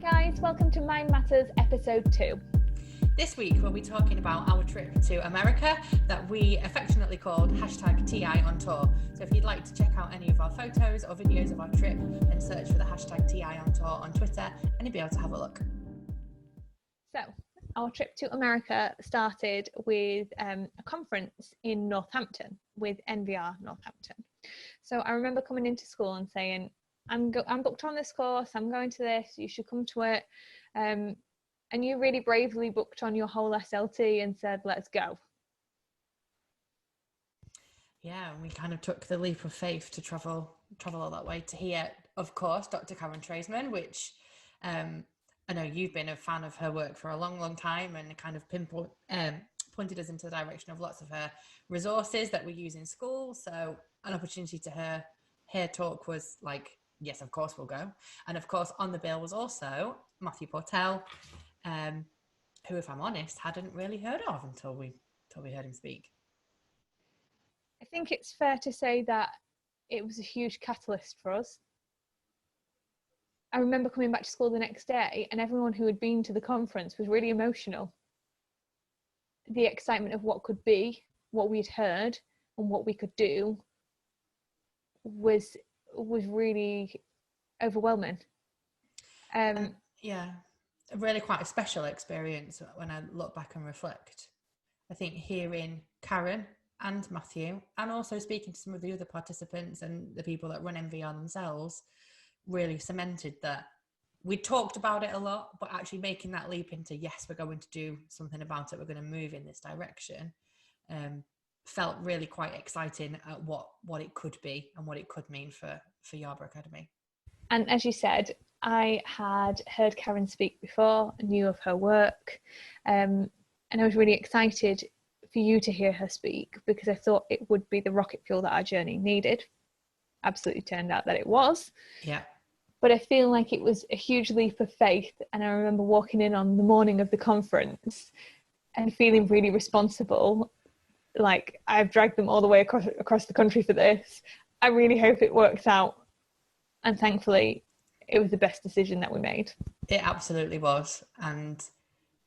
guys, welcome to Mind Matters episode 2. This week we'll be talking about our trip to America that we affectionately called #TI on tour. So if you'd like to check out any of our photos or videos of our trip, then search for the #TI on tour on Twitter and you'll be able to have a look. So our trip to America started with a conference in Northampton with NVR Northampton. So I remember coming into school and saying, I'm booked on this course, I'm going to this, you should come to it. And you really bravely booked on your whole SLT and said, let's go. Yeah, and we kind of took the leap of faith to travel all that way to hear, of course, Dr. Karen Treisman, which I know you've been a fan of her work for a long time and kind of pointed us into the direction of lots of her resources that we use in school. So an opportunity to hear her talk was like, yes, of course we'll go. And of course on the bill was also Matthew Portell, who, if I'm honest, hadn't really heard of until we heard him speak. I think it's fair to say that it was a huge catalyst for us. I remember coming back to school the next day and everyone who had been to the conference was really emotional. The excitement of what could be, what we'd heard and what we could do was really overwhelming. Yeah, really quite a special experience when I look back and reflect. I think hearing Karen and Matthew and also speaking to some of the other participants and the people that run NVR themselves really cemented that we talked about it a lot, but actually making that leap into, yes, we're going to do something about it, we're going to move in this direction, felt really quite exciting at what it could be and what it could mean for Yarborough Academy. And as you said, I had heard Karen speak before, knew of her work, and I was really excited for you to hear her speak because I thought it would be the rocket fuel that our journey needed. Absolutely turned out that it was. Yeah. But I feel like it was a huge leap of faith, and I remember walking in on the morning of the conference and feeling really responsible. Like, I've dragged them all the way across the country for this. I really hope it works out. And thankfully, it was the best decision that we made. It absolutely was. And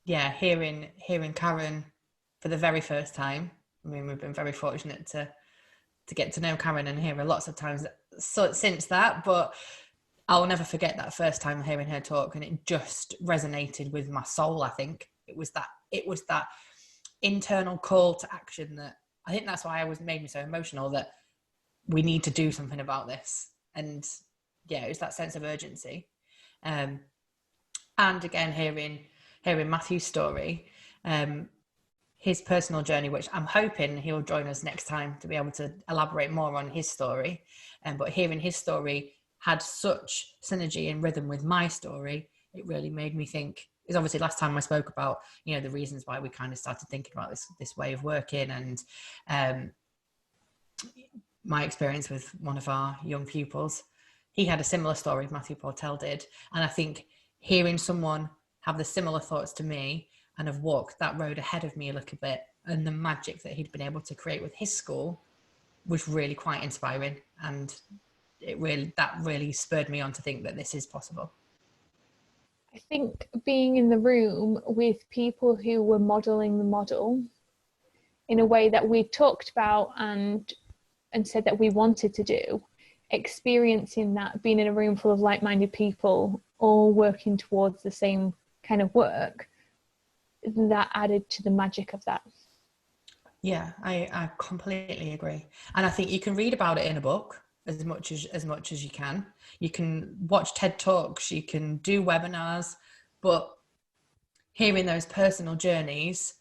yeah, hearing Karen for the very first time, I mean, we've been very fortunate to get to know Karen and hear her lots of times since that, but I'll never forget that first time hearing her talk, and it just resonated with my soul. I think it was that internal call to action that I think that's why made me so emotional, that we need to do something about this. And yeah, it was that sense of urgency. And again, hearing Matthew's story, his personal journey, which I'm hoping he'll join us next time to be able to elaborate more on his story. But hearing his story had such synergy and rhythm with my story, it really made me think. It's obviously last time I spoke about, the reasons why we kind of started thinking about this way of working, and my experience with one of our young pupils. He had a similar story, Matthew Portell did. And I think hearing someone have the similar thoughts to me and have walked that road ahead of me a little bit, and the magic that he'd been able to create with his school was really quite inspiring. And that really spurred me on to think that this is possible. I think being in the room with people who were modelling the model in a way that we talked about and said that we wanted to do, experiencing that, being in a room full of like-minded people all working towards the same kind of work, that added to the magic of that. Yeah, I completely agree. And I think you can read about it in a book as much as you can. You can watch TED Talks, you can do webinars, but hearing those personal journeys,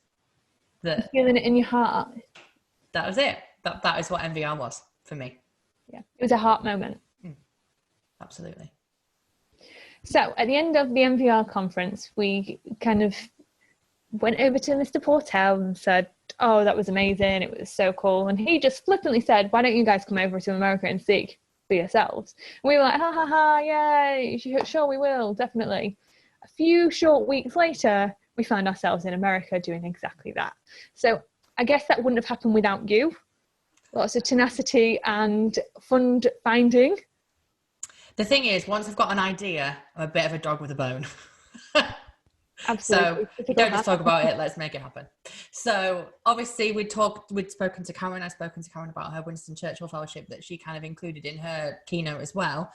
feeling it in your heart. That was it. That is what NVR was for me. Yeah, it was a heart moment. Absolutely. So at the end of the NVR conference, we kind of went over to Mr. Portell and said, oh, that was amazing, it was so cool. And he just flippantly said, why don't you guys come over to America and see for yourselves? And we were like, ha ha ha, yay, sure we will, definitely. A few short weeks later, we found ourselves in America doing exactly that. So I guess that wouldn't have happened without you. Lots of tenacity and fund finding. The thing is, once I've got an idea, I'm a bit of a dog with a bone. So Absolutely. don't just talk about it, let's make it happen. So obviously we'd spoken to Karen, I'd spoken to Karen about her Winston Churchill Fellowship that she kind of included in her keynote as well.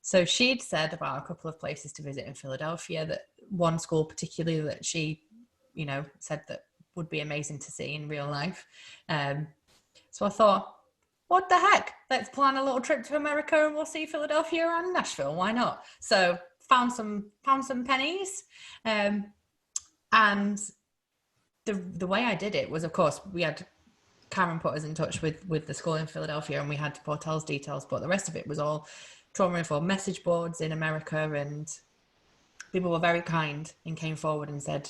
So she'd said about a couple of places to visit in Philadelphia, that one school particularly that she, you know, said that would be amazing to see in real life. So I thought, what the heck? Let's plan a little trip to America and we'll see Philadelphia and Nashville. Why not? So found some pennies, and the way I did it was, of course, we had Karen put us in touch with the school in Philadelphia, and we had Portel's details, but the rest of it was all trauma-informed message boards in America, and people were very kind and came forward and said,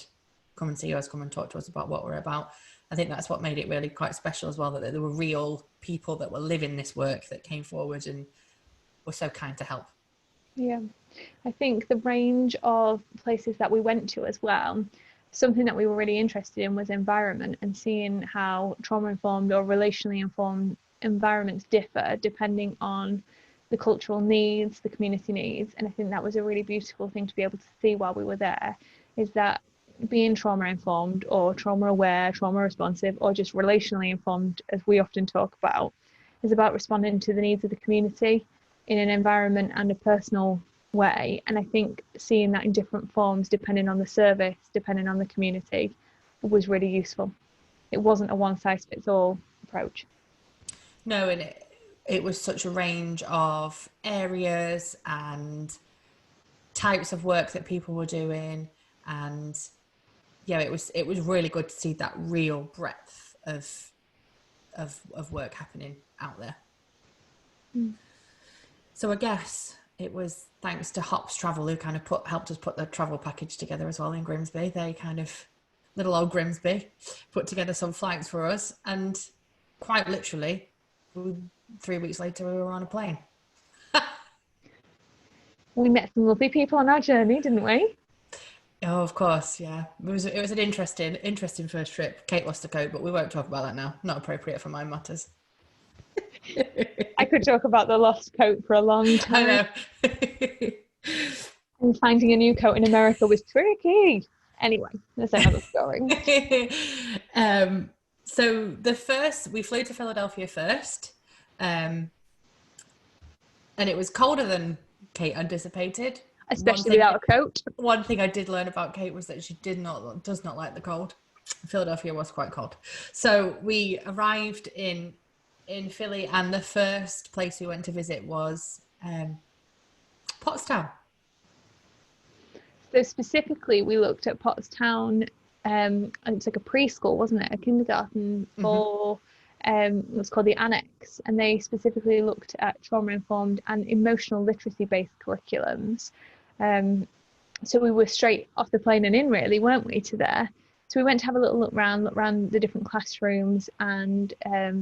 come and see us, come and talk to us about what we're about. I think that's what made it really quite special as well, that there were real people that were living this work that came forward and were so kind to help. Yeah, I think the range of places that we went to as well, something that we were really interested in was environment, and seeing how trauma-informed or relationally informed environments differ depending on the cultural needs, the community needs. And I think that was a really beautiful thing to be able to see while we were there, is that being trauma-informed or trauma-aware, trauma-responsive, or just relationally informed, as we often talk about, is about responding to the needs of the community in an environment and a personal way. And I think seeing that in different forms, depending on the service, depending on the community, was really useful. It wasn't a one-size-fits-all approach. No, and it was such a range of areas and types of work that people were doing, and yeah, it was really good to see that real breadth of work happening out there. So I guess it was thanks to Hops Travel, who kind of helped us put the travel package together as well in Grimsby. They kind of, little old Grimsby, put together some flights for us, and quite literally 3 weeks later we were on a plane. We met some lovely people on our journey, didn't we? Oh, of course, yeah. It was an interesting first trip. Kate lost a coat, but we won't talk about that now. Not appropriate for my matters. I could talk about the lost coat for a long time. I know. And finding a new coat in America was tricky. Anyway, that's another story. So we flew to Philadelphia first, and it was colder than Kate anticipated. Especially without a coat. One thing I did learn about Kate was that she does not like the cold. Philadelphia was quite cold. So we arrived in Philly, and the first place we went to visit was Pottstown. So specifically, we looked at Pottstown. It's like a preschool, wasn't it? A kindergarten for what's called the Annex, and they specifically looked at trauma-informed and emotional literacy-based curriculums. So we were straight off the plane and in, really, weren't we, to there? So we went to have a little look around the different classrooms and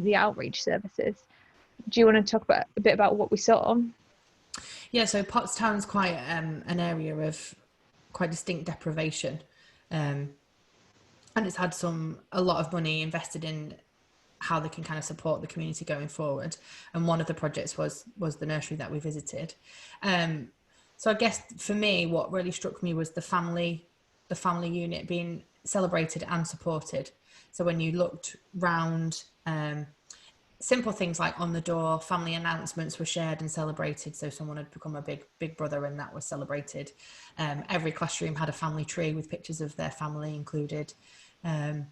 the outreach services. Do you want to talk a bit about what we saw? Yeah, so Pottstown's quite an area of quite distinct deprivation, and it's had a lot of money invested in how they can kind of support the community going forward. And one of the projects was the nursery that we visited. So I guess for me, what really struck me was the family unit being celebrated and supported. So when you looked round, simple things like on the door, family announcements were shared and celebrated. So someone had become a big brother, and that was celebrated. Every classroom had a family tree with pictures of their family included. And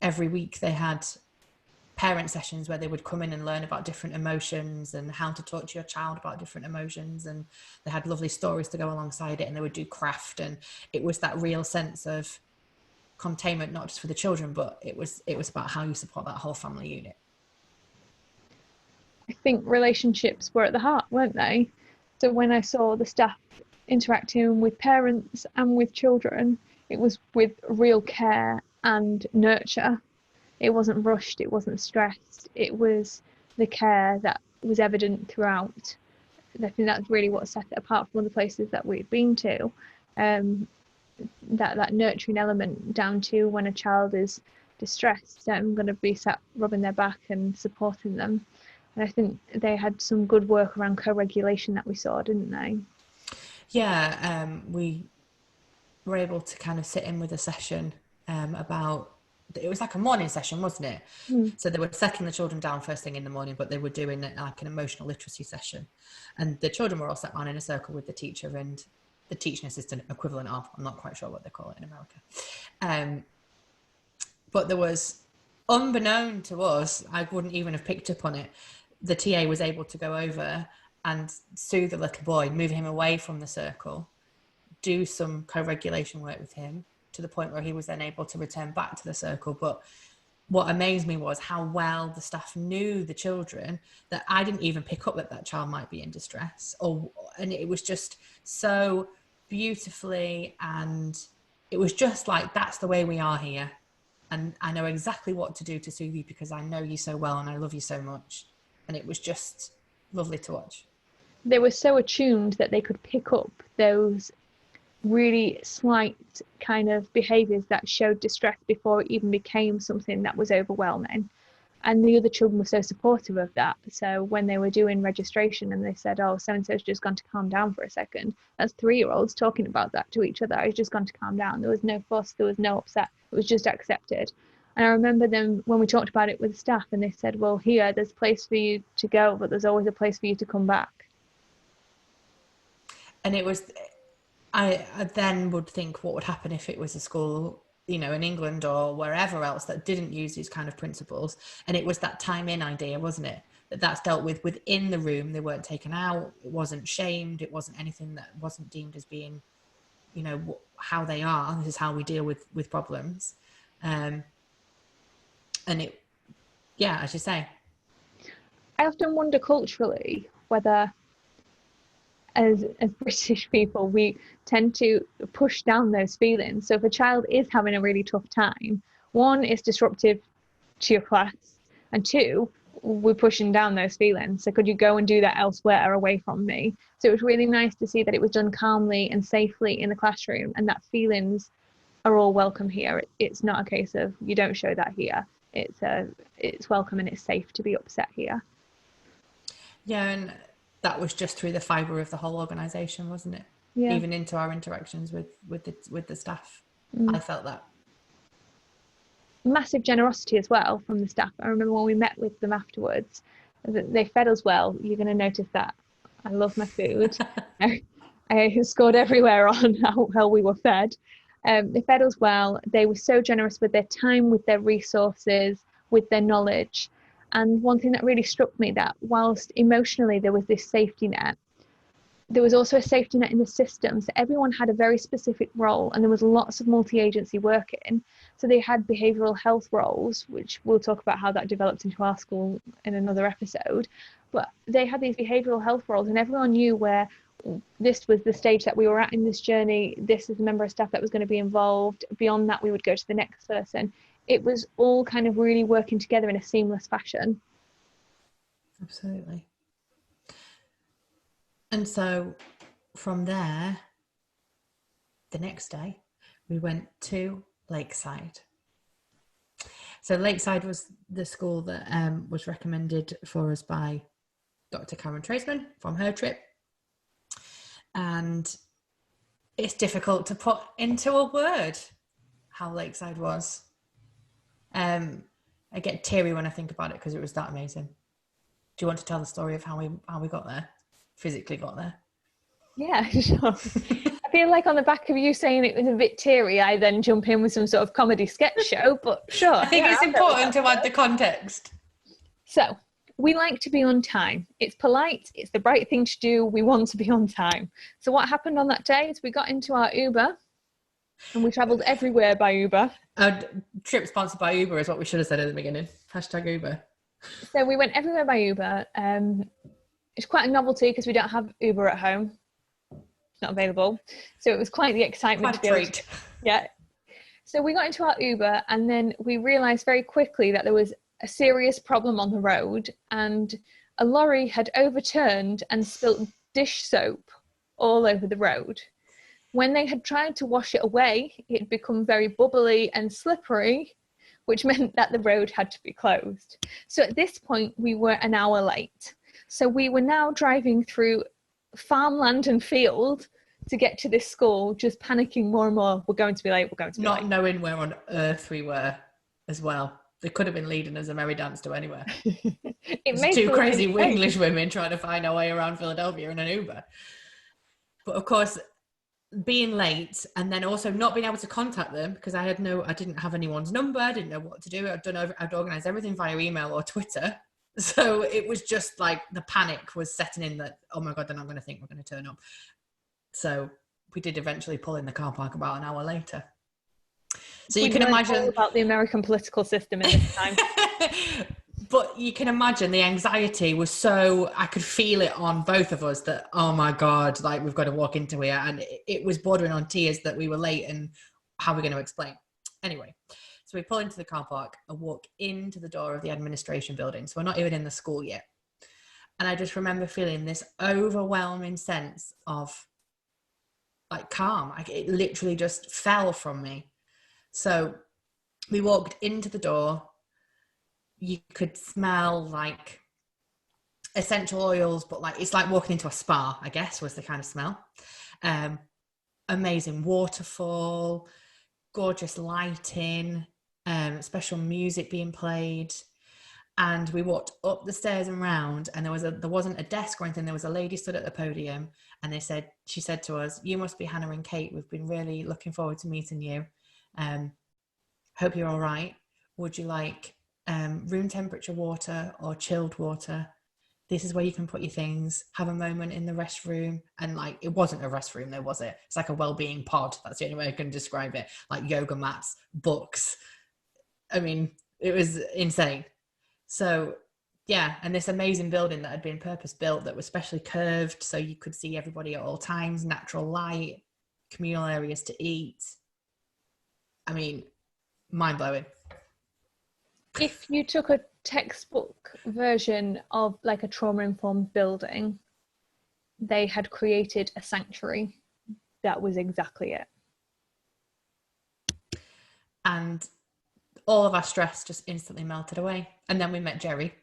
every week they had parent sessions where they would come in and learn about different emotions and how to talk to your child about different emotions. And they had lovely stories to go alongside it, and they would do craft. And it was that real sense of containment, not just for the children, but it was about how you support that whole family unit. I think relationships were at the heart, weren't they? So when I saw the staff interacting with parents and with children, it was with real care and nurture. It wasn't rushed, it wasn't stressed, it was the care that was evident throughout. And I think that's really what set it apart from other places that we've been to. That nurturing element, down to when a child is distressed, I'm going to be sat rubbing their back and supporting them. And I think they had some good work around co-regulation that we saw, didn't they? Yeah, we were able to kind of sit in with a session about, it was like a morning session, wasn't it? So they were settling the children down first thing in the morning, but they were doing like an emotional literacy session. And the children were all sat around in a circle with the teacher and the teaching assistant equivalent of, I'm not quite sure what they call it in America. But there was, unbeknown to us, I wouldn't even have picked up on it, the TA was able to go over and soothe the little boy, move him away from the circle, do some co-regulation work with him to the point where he was then able to return back to the circle. But what amazed me was how well the staff knew the children, that I didn't even pick up that that child might be in distress, and it was just so beautifully, and it was just like, that's the way we are here, and I know exactly what to do to soothe you because I know you so well and I love you so much. And it was just lovely to watch. They were so attuned that they could pick up those really slight kind of behaviours that showed distress before it even became something that was overwhelming. And the other children were so supportive of that. So when they were doing registration and they said, oh, so-and-so's just gone to calm down for a second, that's 3-year-olds talking about that to each other. I've just gone to calm down. There was no fuss, there was no upset. It was just accepted. And I remember them when we talked about it with the staff, and they said, well, here, there's a place for you to go, but there's always a place for you to come back. And it was, I then would think, what would happen if it was a school, you know, in England or wherever else that didn't use these kind of principles? And it was that time in idea, wasn't it? That's dealt with within the room. They weren't taken out. It wasn't shamed. It wasn't anything that wasn't deemed as being, you know, how they are. This is how we deal with problems. And it, yeah, as you say. I often wonder culturally whether as British people, we tend to push down those feelings. So if a child is having a really tough time, one, it's disruptive to your class, and two, we're pushing down those feelings. So could you go and do that elsewhere away from me? So it was really nice to see that it was done calmly and safely in the classroom, and that feelings are all welcome here. It's not a case of you don't show that here. It's welcome and it's safe to be upset here. Yeah, and that was just through the fibre of the whole organisation, wasn't it? Yeah. Even into our interactions with the staff. I felt that. Massive generosity as well from the staff. I remember when we met with them afterwards, they fed us well. You're going to notice that. I love my food. I scored everywhere on how well we were fed. They fed us well. They were so generous with their time, with their resources, with their knowledge. And one thing that really struck me, that whilst emotionally there was this safety net, there was also a safety net in the system. So everyone had a very specific role, and there was lots of multi-agency working. So they had behavioural health roles, which we'll talk about how that developed into our school in another episode. But they had these behavioural health roles, and everyone knew where this was the stage that we were at in this journey. This is the member of staff that was going to be involved. Beyond that, we would go to the next person. It was all kind of really working together in a seamless fashion. Absolutely. And so from there, the next day, we went to Lakeside. So Lakeside was the school that was recommended for us by Dr. Karen Traceman from her trip. And it's difficult to put into a word how Lakeside was. I get teary when I think about it because it was that amazing. Do you want to tell the story of how we got there, physically got there? Yeah, sure. I feel like on the back of you saying it was a bit teary, I then jump in with some sort of comedy sketch show, but sure. I think it's important to add the context. So, we like to be on time. It's polite, it's the right thing to do, we want to be on time. So what happened on that day is we got into our Uber, and we travelled everywhere by Uber. Our trip sponsored by Uber is what we should have said at the beginning. # Uber. So we went everywhere by Uber. It's quite a novelty because we don't have Uber at home. It's not available. So it was quite the excitement. Quite a treat. Yeah. So we got into our Uber, and then we realised very quickly that there was a serious problem on the road, and a lorry had overturned and spilt dish soap all over the road. When they had tried to wash it away, it had become very bubbly and slippery, which meant that the road had to be closed. So at this point, we were an hour late. So we were now driving through farmland and field to get to this school, just panicking more and more. We're going to be late, we're going to be late. Not knowing where on earth we were as well. They could have been leading us a merry dance to anywhere. It's two crazy English women trying to find our way around Philadelphia in an Uber. But of course, being late and then also not being able to contact them because I didn't have anyone's number, I didn't know what to do. I'd organised everything via email or Twitter. So it was just like the panic was setting in that, oh my God, they're not going to think we're going to turn up. So we did eventually pull in the car park about an hour later. So you can imagine all about the American political system in this time. But you can imagine the anxiety was so, I could feel it on both of us that, oh my God, like we've got to walk into here. And it was bordering on tears that we were late and how are we going to explain? Anyway, so we pull into the car park and walk into the door of the administration building. So we're not even in the school yet. And I just remember feeling this overwhelming sense of like calm. Like it literally just fell from me. So we walked into the door. You could smell like essential oils, but like it's like walking into a spa, I guess, was the kind of smell. Amazing waterfall, gorgeous lighting, special music being played. And we walked up the stairs and round, and there wasn't a desk or anything. There was a lady stood at the podium, and she said to us, "You must be Hannah and Kate. We've been really looking forward to meeting you. Hope you're all right. Would you like room temperature water or chilled water? This is where you can put your things. Have a moment in the restroom." And like, it wasn't a restroom though, was it? It's like a well-being pod. That's the only way I can describe it. Like yoga mats, books. I mean, it was insane. So yeah, and this amazing building that had been purpose built that was specially curved so you could see everybody at all times, natural light, communal areas to eat. I mean, mind-blowing. If you took a textbook version of like a trauma-informed building, they had created a sanctuary. That was exactly it. And all of our stress just instantly melted away. And then we met Jerry.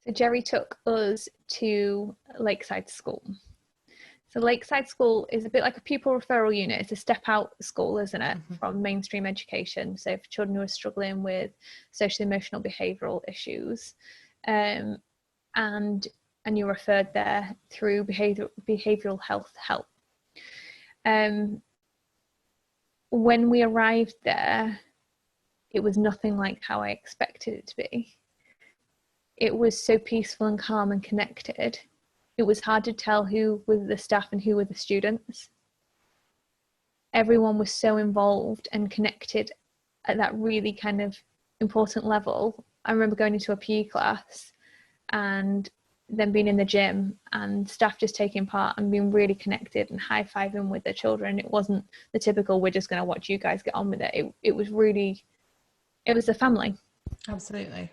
So Jerry took us to Lakeside School. So Lakeside School is a bit like a pupil referral unit. It's a step out school, isn't it, from mainstream education. So for children who are struggling with social, emotional, behavioural issues. And you're referred there through behavioural health help. When we arrived there, it was nothing like how I expected it to be. It was so peaceful and calm and connected. It was hard to tell who was the staff and who were the students. Everyone was so involved and connected at that really kind of important level. I remember going into a PE class and then being in the gym and staff just taking part and being really connected and high-fiving with their children. It wasn't the typical, we're just going to watch you guys get on with it. It was really, it was a family. Absolutely.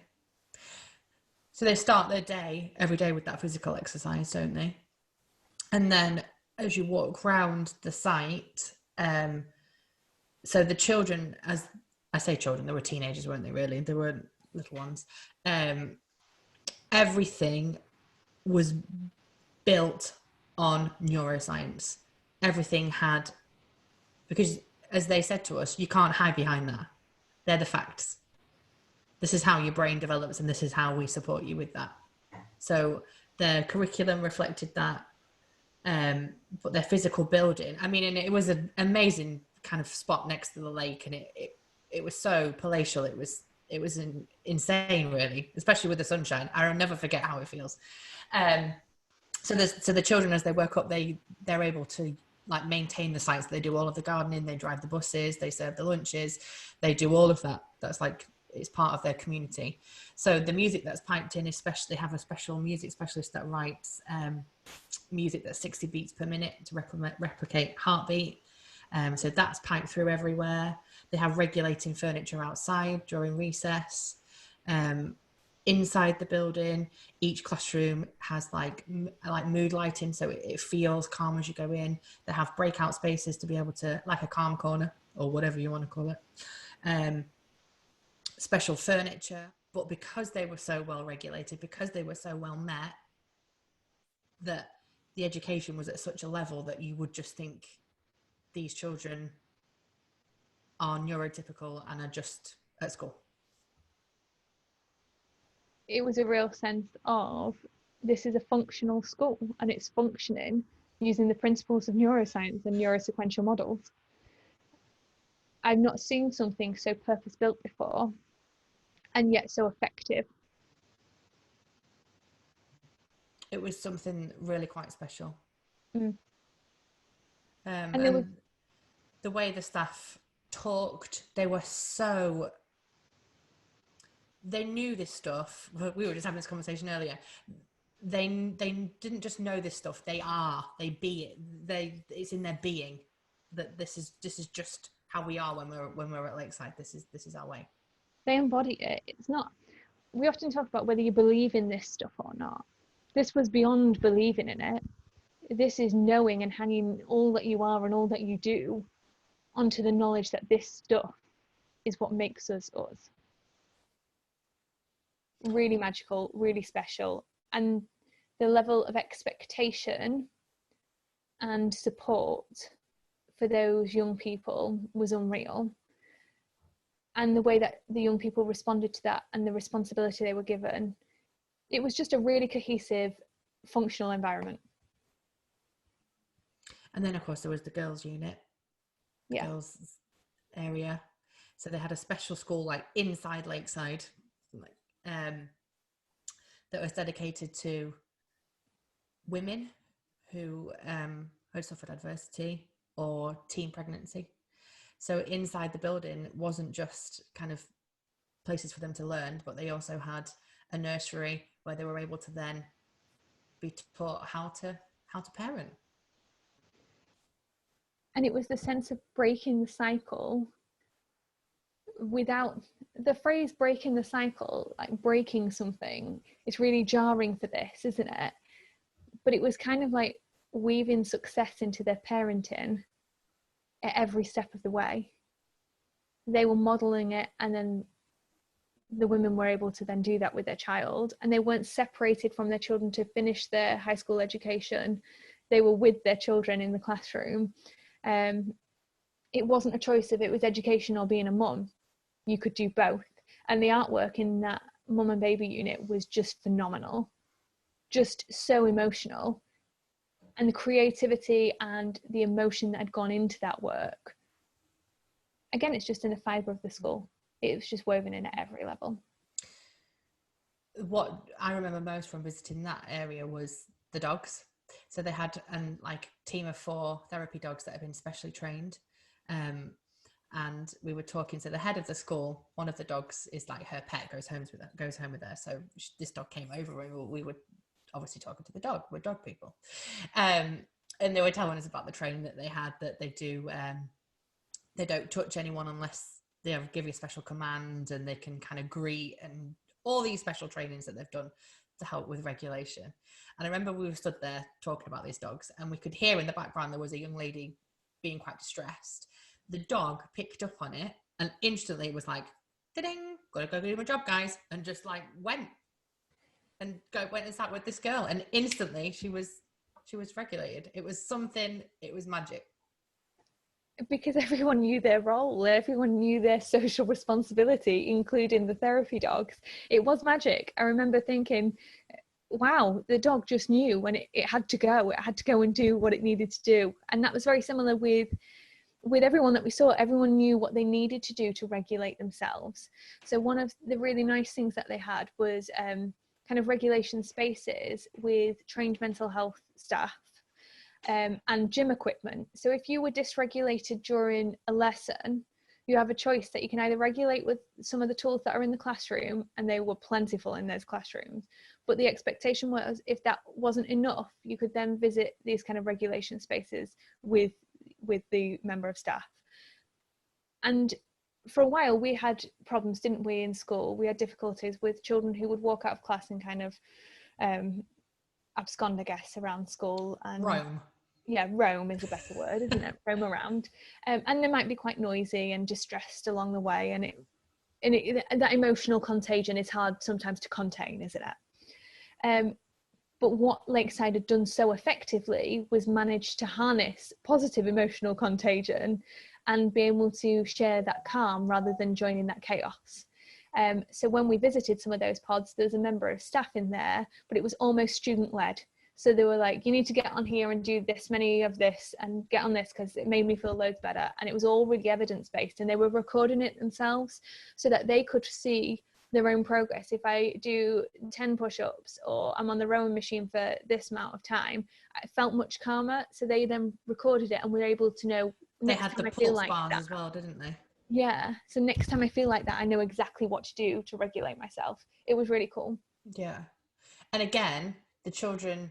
So they start their day every day with that physical exercise, don't they? And then as you walk around the site, so the children, as I say children, they were teenagers, weren't they really? They weren't little ones. Everything was built on neuroscience. Everything had, because as they said to us, you can't hide behind that. They're the facts. This is how your brain develops and this is how we support you with that. So their curriculum reflected that, but their physical building, I mean, and it was an amazing kind of spot next to the lake, and it was so palatial. It was insane, really, especially with the sunshine. I'll never forget how it feels. So the children, as they work up, they're able to like maintain the sites. They do all of the gardening, they drive the buses, they serve the lunches, they do all of that. That's like, it's part of their community. So the music that's piped in, especially have a special music specialist that writes music that's 60 beats per minute to replicate heartbeat. So that's piped through everywhere. They have regulating furniture outside during recess. Inside the building, each classroom has like mood lighting, so it feels calm as you go in. They have breakout spaces to be able to, like a calm corner or whatever you want to call it. special furniture, but because they were so well regulated, because they were so well met, that the education was at such a level that you would just think these children are neurotypical and are just at school. It was a real sense of, this is a functional school and it's functioning using the principles of neuroscience and neurosequential models. I've not seen something so purpose-built before and yet so effective. It was something really quite special. Mm. And the way the staff talked, they knew this stuff. We were just having this conversation earlier. They didn't just know this stuff. They be it. It's in their being that this is just how we are when we're at Lakeside. This is our way. They embody it. It's not, we often talk about whether you believe in this stuff or not. This was beyond believing in it. This is knowing and hanging all that you are and all that you do onto the knowledge that this stuff is what makes us us. Really magical, really special. And the level of expectation and support for those young people was unreal. And the way that the young people responded to that and the responsibility they were given, it was just a really cohesive, functional environment. And then, of course, there was the girls' unit, girls' area. So they had a special school like inside Lakeside, that was dedicated to women who had suffered adversity or teen pregnancy. So inside the building wasn't just kind of places for them to learn, but they also had a nursery where they were able to then be taught how to parent. And it was the sense of breaking the cycle without the phrase breaking the cycle, like breaking something, it's really jarring for this, isn't it? But it was kind of like weaving success into their parenting at every step of the way. They were modeling it, and then the women were able to then do that with their child, and they weren't separated from their children to finish their high school education. They were with their children in the classroom. It wasn't a choice of it was education or being a mum. You could do both. And the artwork in that mum and baby unit was just phenomenal, just so emotional. And the creativity and the emotion that had gone into that work, again, it's just in the fibre of the school. It was just woven in at every level. What I remember most from visiting that area was the dogs. So they had like team of 4 therapy dogs that had been specially trained. And we were talking to the head of the school. One of the dogs is like her pet, goes home with her. So this dog came over and we were obviously talking to the dog. We're dog people. And they were telling us about the training that they had, that they do. They don't touch anyone unless they give you a special command, and they can kind of greet, and all these special trainings that they've done to help with regulation. And I remember we were stood there talking about these dogs, and we could hear in the background there was a young lady being quite distressed. The dog picked up on it and instantly it was like, ding, gotta go do my job, guys, and just like went and sat with this girl, and instantly she was regulated. It was something, it was magic. Because everyone knew their role, everyone knew their social responsibility, including the therapy dogs. It was magic. I remember thinking, wow, the dog just knew when it had to go and do what it needed to do. And that was very similar with everyone that we saw. Everyone knew what they needed to do to regulate themselves. So one of the really nice things that they had was kind of regulation spaces with trained mental health staff and gym equipment. So if you were dysregulated during a lesson, you have a choice that you can either regulate with some of the tools that are in the classroom, and they were plentiful in those classrooms. But the expectation was, if that wasn't enough, you could then visit these kind of regulation spaces with the member of staff. And for a while we had problems, didn't we, in school? We had difficulties with children who would walk out of class and kind of abscond, I guess, around school. And roam is a better word, isn't it? Roam around. And they might be quite noisy and distressed along the way, and that emotional contagion is hard sometimes to contain, isn't it? But what Lakeside had done so effectively was manage to harness positive emotional contagion and be able to share that calm rather than joining that chaos. So when we visited some of those pods, there was a member of staff in there, but it was almost student-led. So they were like, you need to get on here and do this many of this and get on this because it made me feel loads better. And it was all really evidence-based, and they were recording it themselves so that they could see their own progress. If I do 10 push-ups or I'm on the rowing machine for this amount of time, I felt much calmer. So they then recorded it and were able to know They had the time I feel pulse like bars that as well, didn't they? Yeah. So next time I feel like that, I know exactly what to do to regulate myself. It was really cool. Yeah. And again, the children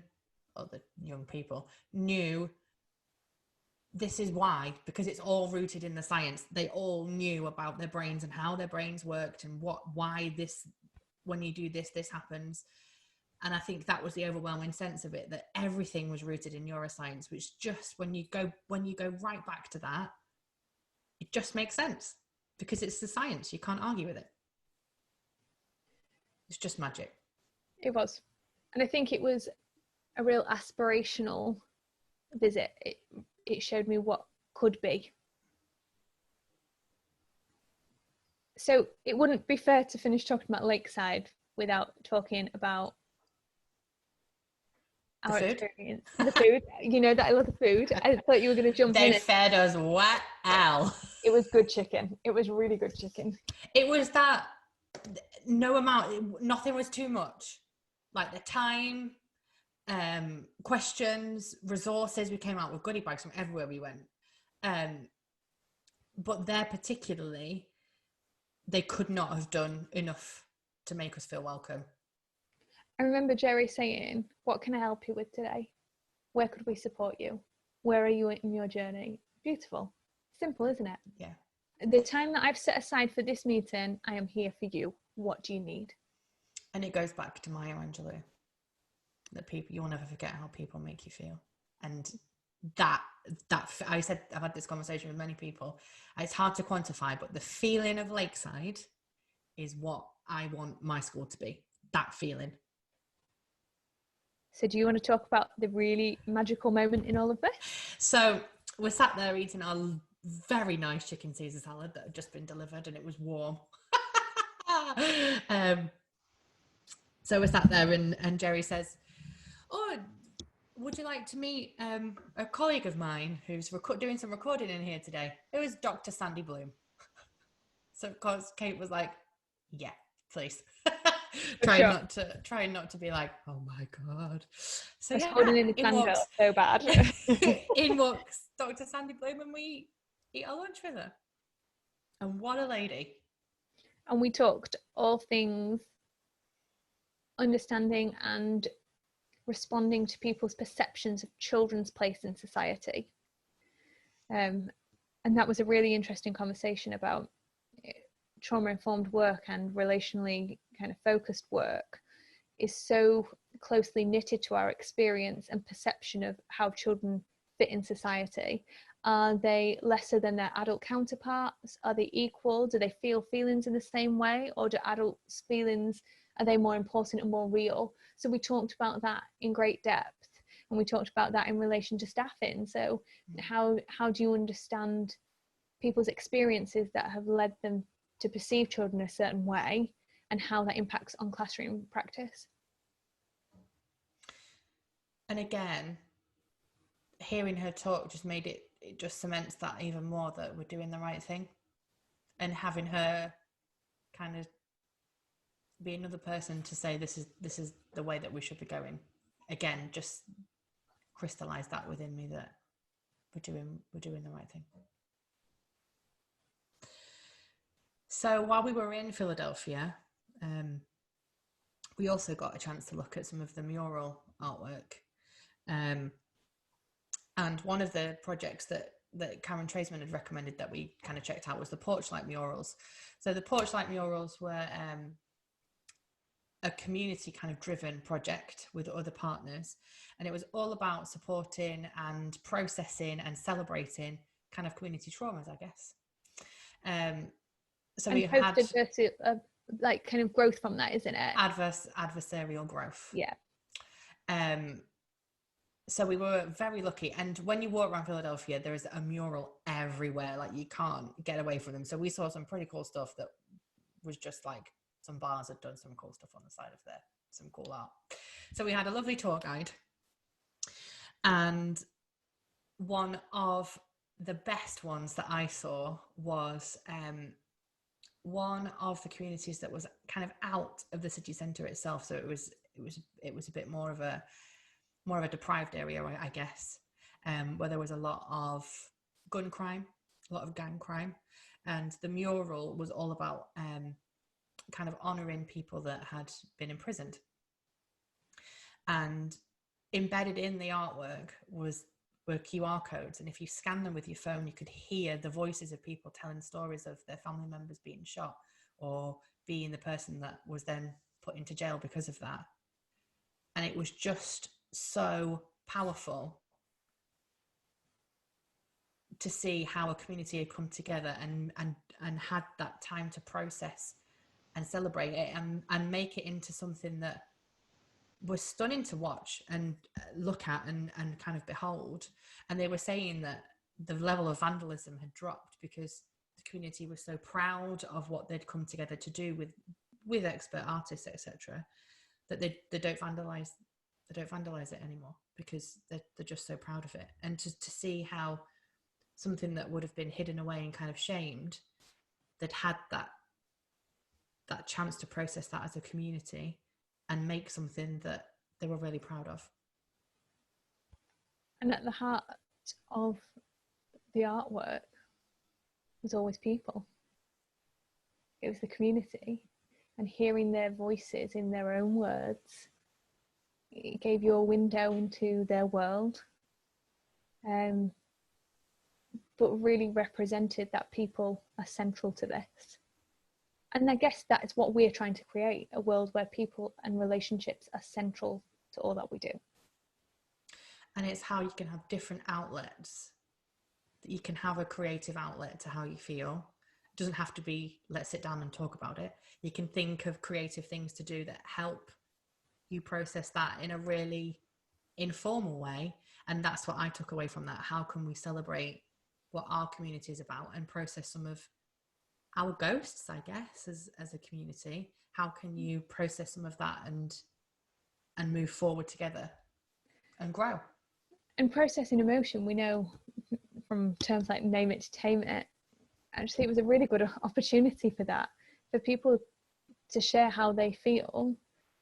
or the young people knew this is why, because it's all rooted in the science. They all knew about their brains and how their brains worked and why this, when you do this, this happens. And I think that was the overwhelming sense of it, that everything was rooted in neuroscience, which just when you go right back to that, it just makes sense because it's the science. You can't argue with it. It's just magic. It was. And I think it was a real aspirational visit. It showed me what could be. So it wouldn't be fair to finish talking about Lakeside without talking about our experience. The food. You know that I love the food. I thought you were going to jump in. They fed us wow. It was good chicken. It was really good chicken. It was that no amount, nothing was too much. Like the time, questions, resources. We came out with goodie bags from everywhere we went. But there particularly, they could not have done enough to make us feel welcome. I remember Jerry saying, what can I help you with today? Where could we support you? Where are you in your journey? Beautiful. Simple, isn't it? Yeah. The time that I've set aside for this meeting, I am here for you. What do you need? And it goes back to Maya Angelou, that people, you'll never forget how people make you feel. And that I said, I've had this conversation with many people. It's hard to quantify, but the feeling of Lakeside is what I want my school to be. That feeling. So do you want to talk about the really magical moment in all of this? So we're sat there eating our very nice chicken Caesar salad that had just been delivered, and it was warm. So we're sat there and Jerry says, oh, would you like to meet a colleague of mine who's doing some recording in here today? It was Dr. Sandy Bloom. So of course Kate was like, yeah, please. Trying not to be like, oh my God. So yeah, holding in the candle so bad. In walks Dr. Sandy Bloom, and we eat our lunch with her. And what a lady. And we talked all things understanding and responding to people's perceptions of children's place in society. And that was a really interesting conversation about trauma-informed work and relationally kind of focused work is so closely knitted to our experience and perception of how children fit in society. Are they lesser than their adult counterparts? Are they equal? Do they feel feelings in the same way? Or do adults' feelings, are they more important and more real? So we talked about that in great depth, and we talked about that in relation to staffing. So how do you understand people's experiences that have led them to perceive children a certain way, and how that impacts on classroom practice? And again, hearing her talk just made it just cements that even more, that we're doing the right thing. And having her kind of be another person to say this is the way that we should be going, again, just crystallized that within me, that we're doing the right thing. So while we were in Philadelphia, we also got a chance to look at some of the mural artwork. And one of the projects that Karen Traceman had recommended that we kind of checked out was the Porchlight murals. So the Porchlight murals were a community kind of driven project with other partners. And it was all about supporting and processing and celebrating kind of community traumas, I guess. So and we had like kind of growth from that, isn't it? adversarial growth. Yeah. So we were very lucky. And when you walk around Philadelphia, there is a mural everywhere. Like, you can't get away from them. So we saw some pretty cool stuff that was just like some bars had done some cool stuff on the side of there, some cool art. So we had a lovely tour guide. And one of the best ones that I saw was one of the communities that was kind of out of the city centre itself. So it was a bit more of a deprived area, I guess, where there was a lot of gun crime, a lot of gang crime. And the mural was all about kind of honouring people that had been imprisoned. And embedded in the artwork were QR codes. And if you scan them with your phone, you could hear the voices of people telling stories of their family members being shot or being the person that was then put into jail because of that. And it was just so powerful to see how a community had come together and had that time to process and celebrate it and make it into something that was stunning to watch and look at and kind of behold. And they were saying that the level of vandalism had dropped because the community was so proud of what they'd come together to do with expert artists, etc., that they don't vandalize it anymore because they're just so proud of it. And to see how something that would have been hidden away and kind of shamed, they'd had that chance to process that as a community and make something that they were really proud of. And at the heart of the artwork was always people. It was the community, and hearing their voices in their own words, it gave you a window into their world, but really represented that people are central to this. And I guess that is what we're trying to create, a world where people and relationships are central to all that we do. And it's how you can have different outlets, that you can have a creative outlet to how you feel. It doesn't have to be, let's sit down and talk about it. You can think of creative things to do that help you process that in a really informal way. And that's what I took away from that. How can we celebrate what our community is about and process some of our ghosts, I guess, as a community? How can you process some of that and move forward together and grow? And processing emotion, we know from terms like name it to tame it. Actually, it was a really good opportunity for that, for people to share how they feel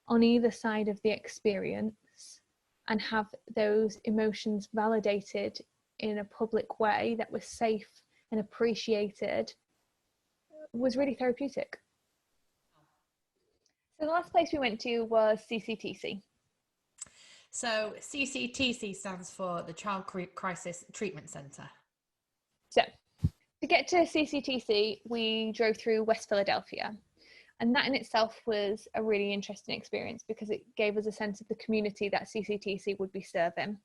on either side of the experience and have those emotions validated in a public way that was safe and appreciated, was really therapeutic. So the last place we went to was CCTC. So CCTC stands for the Child Crisis Treatment Centre. So to get to CCTC, we drove through West Philadelphia. And that in itself was a really interesting experience because it gave us a sense of the community that CCTC would be serving.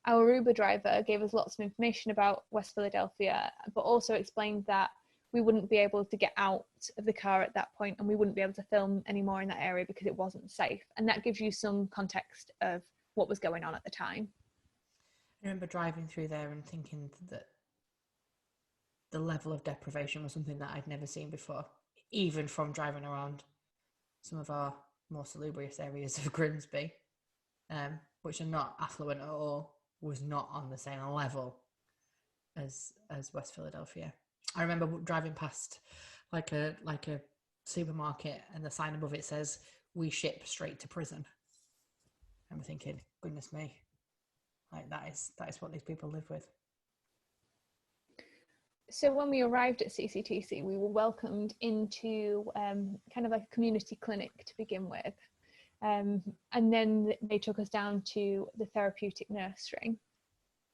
Our Uber driver gave us lots of information about West Philadelphia, but also explained that we wouldn't be able to get out of the car at that point and we wouldn't be able to film anymore in that area because it wasn't safe. And that gives you some context of what was going on at the time. I remember driving through there and thinking that the level of deprivation was something that I'd never seen before, even from driving around some of our more salubrious areas of Grimsby, which are not affluent at all, was not on the same level as West Philadelphia. I remember driving past like a supermarket and the sign above it says, "We ship straight to prison." I'm thinking, goodness me, like that is what these people live with. So when we arrived at CCTC, we were welcomed into kind of like a community clinic to begin with. And then they took us down to the therapeutic nursery.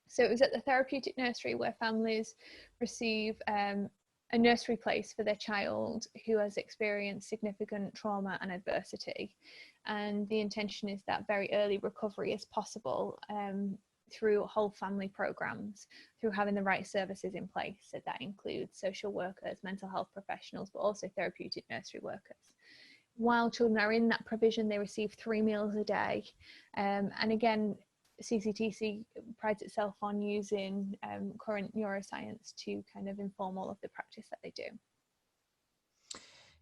So it was at the therapeutic nursery where families receive a nursery place for their child who has experienced significant trauma and adversity. And the intention is that very early recovery is possible through whole family programs, through having the right services in place. So that includes social workers, mental health professionals, but also therapeutic nursery workers. While children are in that provision, they receive 3 meals a day. And again, CCTC prides itself on using current neuroscience to kind of inform all of the practice that they do.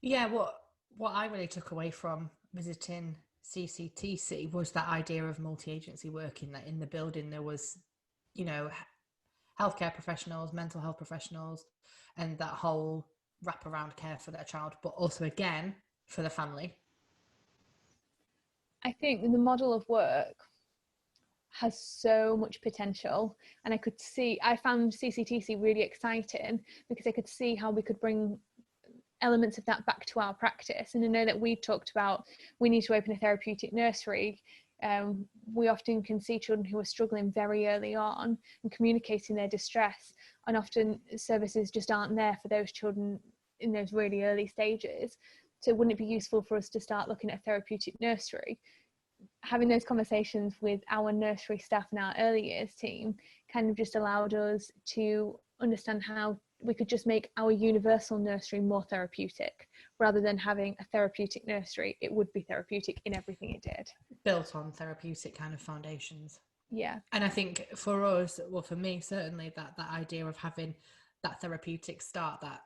Yeah, what I really took away from visiting CCTC was that idea of multi-agency work, in that in the building there was, you know, healthcare professionals, mental health professionals, and that whole wraparound care for their child, but also again for the family. I think the model of work has so much potential, and I found CCTC really exciting because I could see how we could bring elements of that back to our practice. And I know that we talked about we need to open a therapeutic nursery. We often can see children who are struggling very early on and communicating their distress, and often services just aren't there for those children in those really early stages. So wouldn't it be useful for us to start looking at a therapeutic nursery? Having those conversations with our nursery staff and our early years team kind of just allowed us to understand how we could just make our universal nursery more therapeutic. Rather than having a therapeutic nursery, it would be therapeutic in everything it did. Built on therapeutic kind of foundations. Yeah. And I think for us, well, for me, certainly that idea of having that therapeutic start, that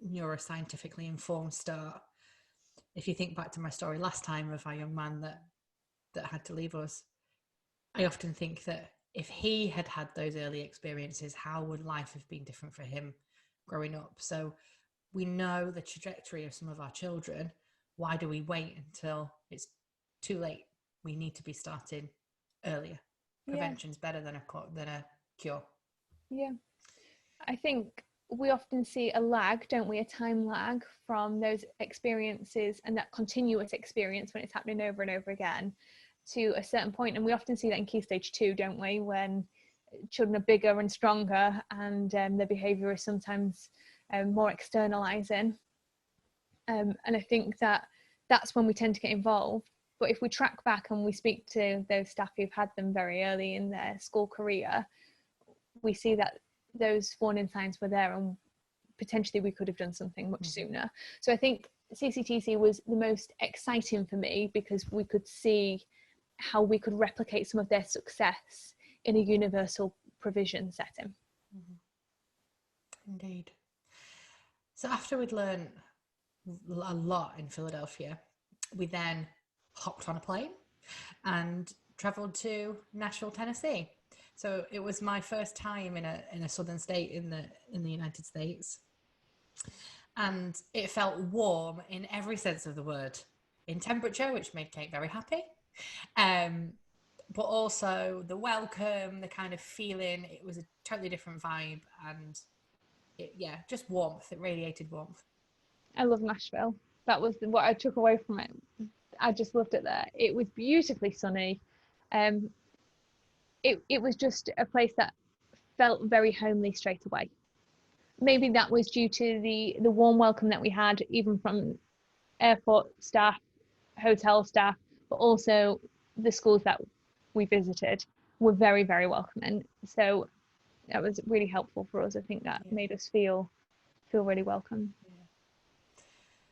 neuroscientifically informed start. If you think back to my story last time of our young man that had to leave us, I often think that if he had had those early experiences, how would life have been different for him growing up? So we know the trajectory of some of our children. Why do we wait until it's too late? We need to be starting earlier. Prevention's better than a cure. Yeah. I think we often see a lag, don't we? A time lag from those experiences and that continuous experience when it's happening over and over again to a certain point. And we often see that in key stage 2, don't we? When children are bigger and stronger and their behaviour is sometimes more externalising. And I think that's when we tend to get involved. But if we track back and we speak to those staff who've had them very early in their school career, we see that those warning signs were there and potentially we could have done something much sooner. So I think CCTC was the most exciting for me because we could see how we could replicate some of their success in a universal provision setting. Indeed. So after we'd learned a lot in Philadelphia, we then hopped on a plane and travelled to Nashville, Tennessee. So it was my first time in a southern state in the United States, and it felt warm in every sense of the word, in temperature, which made Kate very happy, but also the welcome, the kind of feeling. It was a totally different vibe, and just warmth. It radiated warmth. I love Nashville. That was what I took away from it. I just loved it there. It was beautifully sunny. It was just a place that felt very homely straight away. Maybe that was due to the warm welcome that we had, even from airport staff, hotel staff, but also the schools that we visited were very, very welcoming. So that was really helpful for us. I think that made us feel really welcome. Yeah.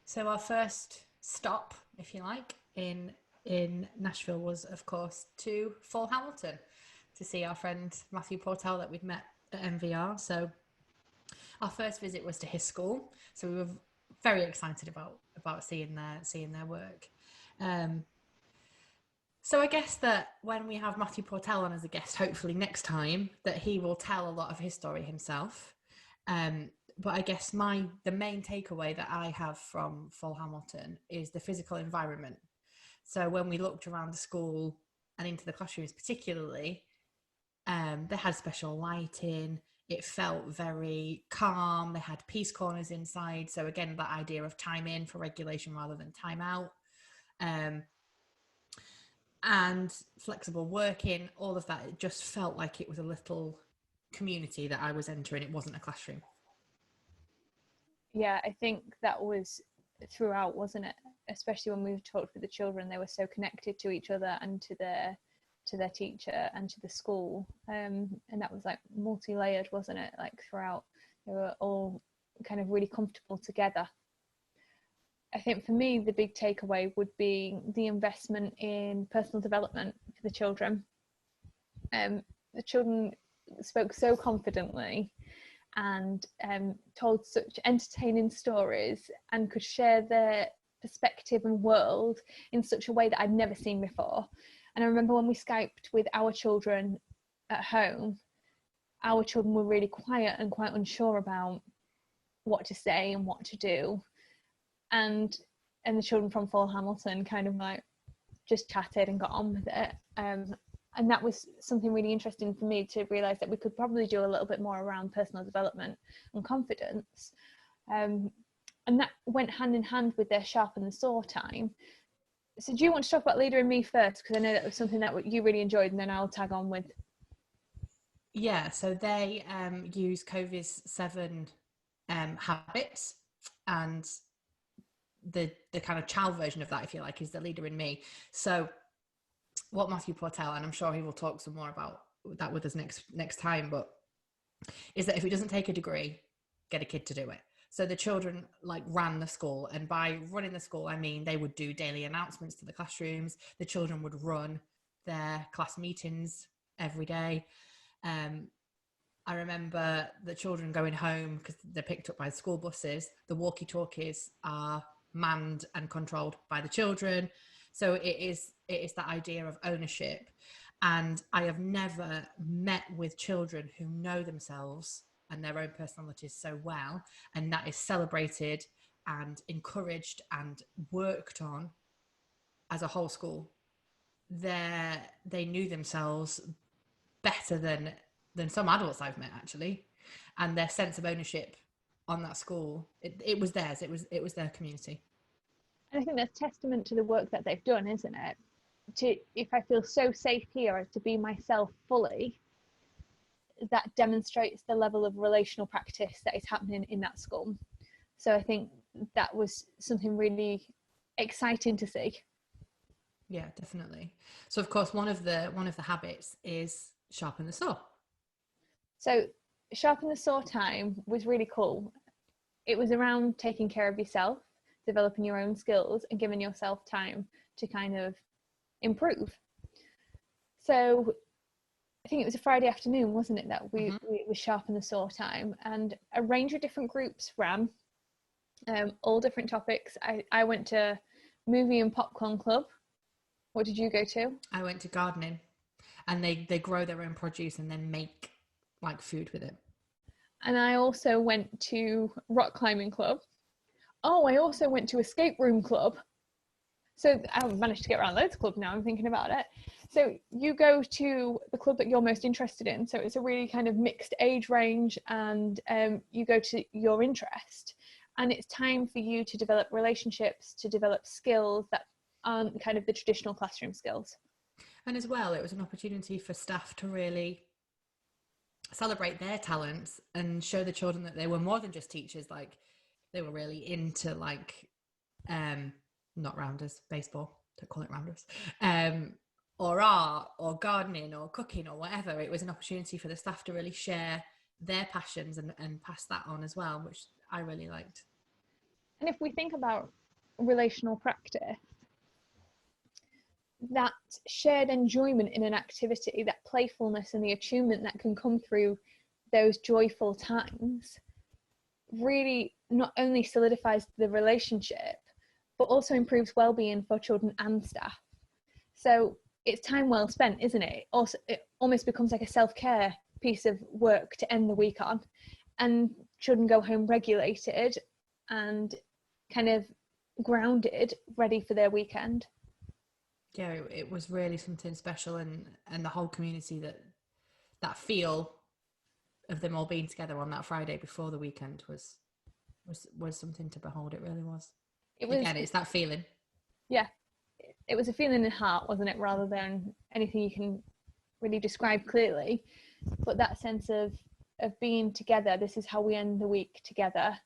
So our first stop, if you like, in Nashville was, of course, to Fall Hamilton to see our friend Matthew Portell that we'd met at MVR. So our first visit was to his school. So we were very excited about seeing their work. So I guess that when we have Matthew Portell on as a guest, hopefully next time, that he will tell a lot of his story himself. But I guess the main takeaway that I have from Fall Hamilton is the physical environment. So when we looked around the school and into the classrooms particularly, they had special lighting. It felt very calm. They had peace corners inside. So again, that idea of time in for regulation rather than time out. And flexible working, all of that. It just felt like it was a little community that I was entering. It wasn't a classroom. Yeah, I think that was throughout, wasn't it? Especially when we talked with the children, they were so connected to each other and to to their teacher and to the school, and that was like multi-layered, wasn't it? Like throughout, they were all kind of really comfortable together. I think for me, the big takeaway would be the investment in personal development for the children. The children spoke so confidently and told such entertaining stories and could share their perspective and world in such a way that I'd never seen before. And I remember when we Skyped with our children at home, our children were really quiet and quite unsure about what to say and what to do. And the children from Full Hamilton kind of like just chatted and got on with it. And that was something really interesting for me to realise that we could probably do a little bit more around personal development and confidence. And that went hand in hand with their sharpen the saw time. So do you want to talk about Leader in Me first? Because I know that was something that you really enjoyed, and then I'll tag on with. Yeah, so they use Covey's 7 habits, and the kind of child version of that, if you like, is the Leader in Me. So what Matthew Portell, and I'm sure he will talk some more about that with us next time, but is that if it doesn't take a degree, get a kid to do it. So the children like ran the school, and by running the school, I mean they would do daily announcements to the classrooms. The children would run their class meetings every day. I remember the children going home because they're picked up by school buses. The walkie-talkies are manned and controlled by the children. So it is that idea of ownership. And I have never met with children who know themselves and their own personalities so well, and that is celebrated and encouraged and worked on as a whole school. They knew themselves better than some adults I've met, actually, and their sense of ownership on that school, it was theirs. It was their community. And I think that's testament to the work that they've done, isn't it? If I feel so safe here to be myself fully, that demonstrates the level of relational practice that is happening in that school. So I think that was something really exciting to see. Yeah, definitely. So of course, one of the habits is sharpen the saw. So sharpen the saw time was really cool. It was around taking care of yourself, developing your own skills, and giving yourself time to kind of improve. So I think it was a Friday afternoon, wasn't it, that we sharpen the saw time, and a range of different groups ran, all different topics. I went to movie and popcorn club. What did you go to? I went to gardening, and they grow their own produce and then make like food with it. And I also went to rock climbing club. Oh, I also went to escape room club. So I've managed to get around loads of clubs now, I'm thinking about it. So you go to the club that you're most interested in. So it's a really kind of mixed age range, and you go to your interest. And it's time for you to develop relationships, to develop skills that aren't kind of the traditional classroom skills. And as well, it was an opportunity for staff to really celebrate their talents and show the children that they were more than just teachers. Like they were really into like not rounders, baseball, don't call it rounders, or art or gardening or cooking or whatever. It was an opportunity for the staff to really share their passions and pass that on as well, which I really liked. And if we think about relational practice, that shared enjoyment in an activity, that playfulness and the attunement that can come through those joyful times, really not only solidifies the relationship, but also improves well-being for children and staff. So it's time well spent, isn't it? Also, it almost becomes like a self-care piece of work to end the week on, and children go home regulated and kind of grounded, ready for their weekend. Yeah, it was really something special, and the whole community, that feel of them all being together on that Friday before the weekend was something to behold. It really was. Again, it's that feeling. Yeah, it was a feeling in the heart, wasn't it, rather than anything you can really describe clearly. But that sense of being together, this is how we end the week together,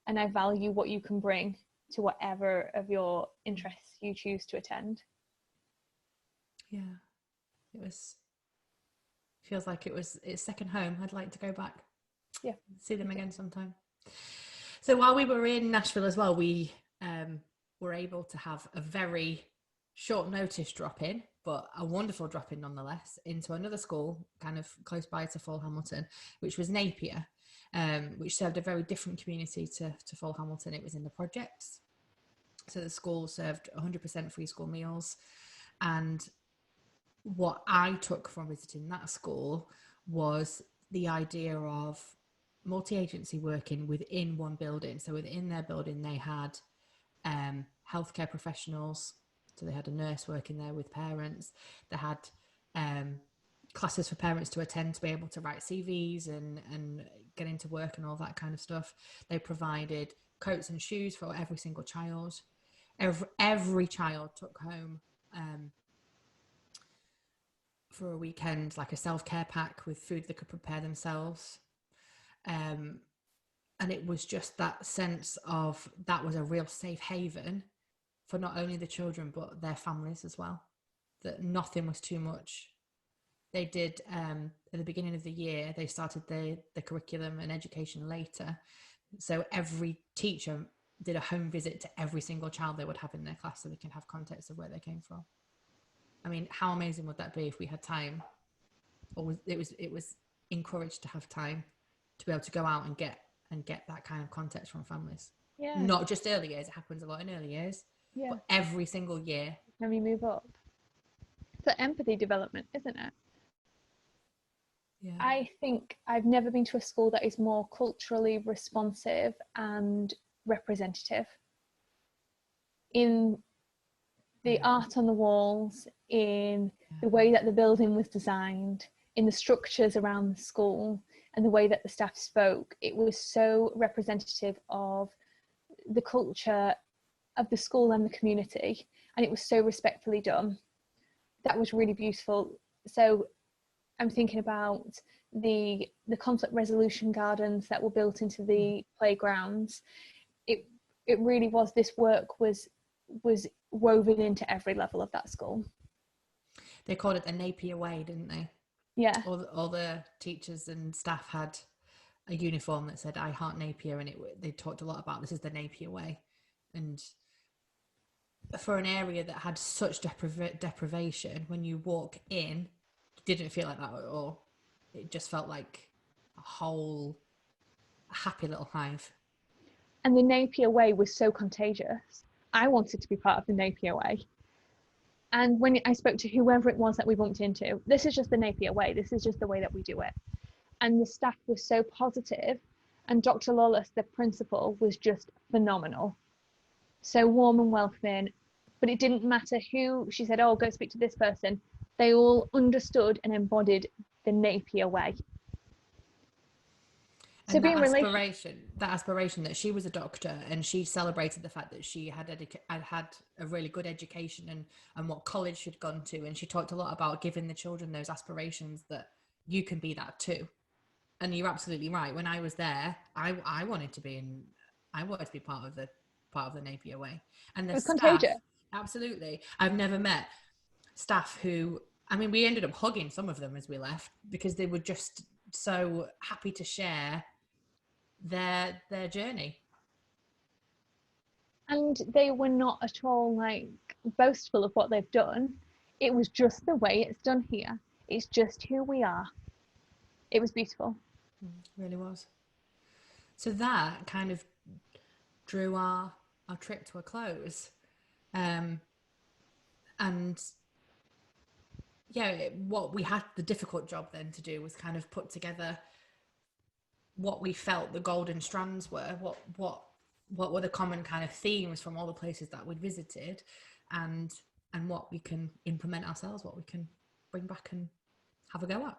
and I value what you can bring to whatever of your interests you choose to attend. Yeah. Feels like it's second home. I'd like to go back. Yeah. See them again sometime. So while we were in Nashville as well, we were able to have a very short notice drop in, but a wonderful drop in nonetheless, into another school kind of close by to Full Hamilton, which was Napier, which served a very different community to Full Hamilton. It was in the projects. So the school served 100% free school meals. And what I took from visiting that school was the idea of multi-agency working within one building. So within their building, they had healthcare professionals. So they had a nurse working there with parents. They had classes for parents to attend to be able to write CVs and get into work and all that kind of stuff. They provided coats and shoes for every single child. Every child took home for a weekend like a self-care pack with food they could prepare themselves. And it was just that sense of that was a real safe haven for not only the children but their families as well, that nothing was too much. They did at the beginning of the year, they started the curriculum and education later, so every teacher did a home visit to every single child they would have in their class so they can have context of where they came from. I mean, how amazing would that be if we had time, or it was encouraged to have time to be able to go out and get that kind of context from families. Yeah. Not just early years, it happens a lot in early years, Yeah. but every single year. When we move up. It's the empathy development, isn't it? Yeah. I think I've never been to a school that is more culturally responsive and representative. In the art on the walls, in the way that the building was designed, in the structures around the school, and the way that the staff spoke, it was so representative of the culture of the school and the community, and it was so respectfully done. That was really beautiful. So I'm thinking about the conflict resolution gardens that were built into the playgrounds. It really was, this work was woven into every level of that school. They called it the Napier Way, didn't they? Yeah. All the teachers and staff had a uniform that said "I Heart Napier," and they talked a lot about this is the Napier Way. And for an area that had such deprivation, when you walk in, it didn't feel like that at all. It just felt like a whole happy little hive. And the Napier Way was so contagious. I wanted to be part of the Napier Way. And when I spoke to whoever it was that we bumped into, this is just the Napier Way. This is just the way that we do it. And the staff was so positive, and Dr. Lawless, the principal, was just phenomenal. So warm and welcoming, but it didn't matter who she said, oh, go speak to this person. They all understood and embodied the Napier Way. So and that aspiration that she was a doctor, and she celebrated the fact that she had had a really good education and what college she'd gone to, and she talked a lot about giving the children those aspirations that you can be that too. And you're absolutely right. When I was there, I wanted to be part of the Napier Way, and the staff, contagious. Absolutely. I've never met staff who, I mean, we ended up hugging some of them as we left because they were just so happy to share their journey. And they were not at all like boastful of what they've done. It was just the way it's done here. It's just who we are. It was beautiful. It really was. So that kind of drew our trip to a close. And yeah, what we had the difficult job then to do was kind of put together what we felt the golden strands were, what were the common kind of themes from all the places that we'd visited, and what we can implement ourselves, what we can bring back and have a go at.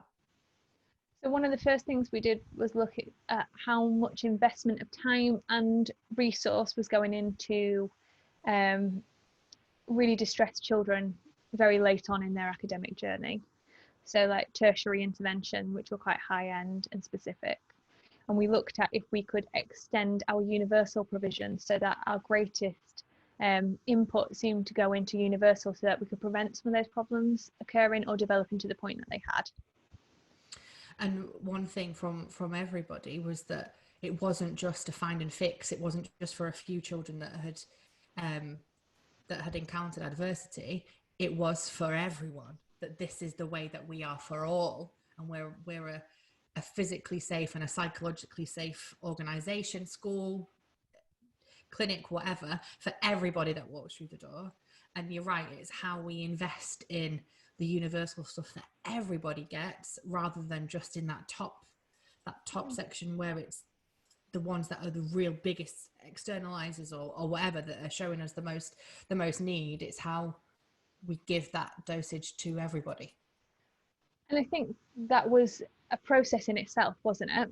So one of the first things we did was look at how much investment of time and resource was going into really distressed children very late on in their academic journey. So like tertiary intervention, which were quite high end and specific. And we looked at if we could extend our universal provision so that our greatest input seemed to go into universal so that we could prevent some of those problems occurring or developing to the point that they had. And one thing from everybody was that it wasn't just a find and fix. It wasn't just for a few children that had encountered adversity. It was for everyone, that this is the way that we are for all, and we're a physically safe and a psychologically safe organization, school, clinic, whatever, for everybody that walks through the door. And you're right, it's how we invest in the universal stuff that everybody gets, rather than just in that top section where it's the ones that are the real biggest externalizers or whatever that are showing us the most need. It's how we give that dosage to everybody. And I think that was a process in itself, wasn't it?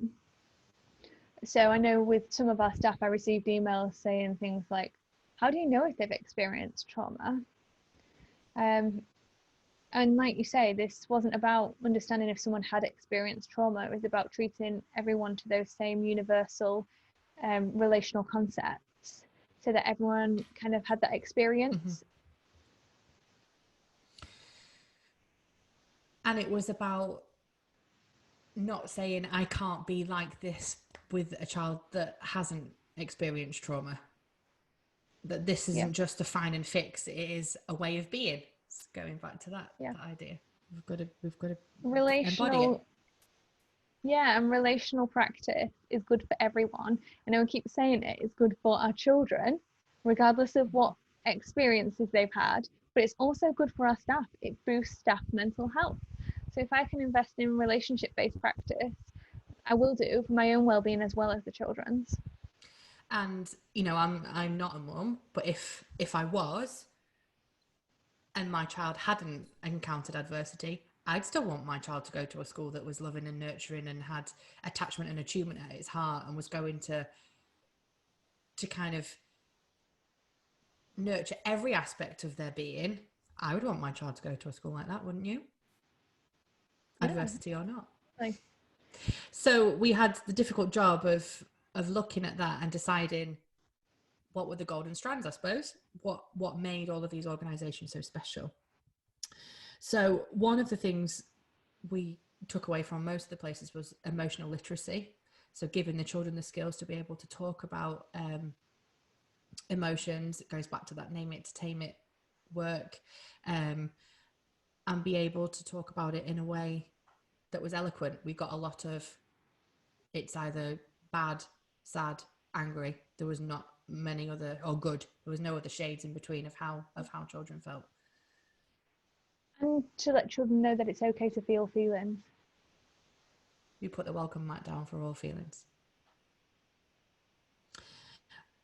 So I know with some of our staff, I received emails saying things like, how do you know if they've experienced trauma? And like you say, this wasn't about understanding if someone had experienced trauma. It was about treating everyone to those same universal relational concepts so that everyone kind of had that experience. Mm-hmm. And it was about not saying I can't be like this with a child that hasn't experienced trauma. That this isn't just a find and fix, it is a way of being. It's going back to that idea. We've got to embody it. Yeah, and relational practice is good for everyone. I know I keep saying it's good for our children, regardless of what experiences they've had, but it's also good for our staff. It boosts staff mental health. So if I can invest in relationship-based practice, I will do for my own well-being as well as the children's. And I'm not a mum, but if I was, and my child hadn't encountered adversity, I'd still want my child to go to a school that was loving and nurturing and had attachment and attunement at its heart, and was going to kind of nurture every aspect of their being. I would want my child to go to a school like that, wouldn't you? Yeah. Adversity or not. Like, so we had the difficult job of looking at that and deciding what were the golden strands, I suppose, what made all of these organizations so special. So one of the things we took away from most of the places was emotional literacy. So giving the children the skills to be able to talk about emotions. It goes back to that name it to tame it work, and be able to talk about it in a way that was eloquent. We got a lot of, it's either bad, sad, angry. There was not many other, or good. There was no other shades in between of how children felt. And to let children know that it's okay to feel feelings. You put the welcome mat down for all feelings.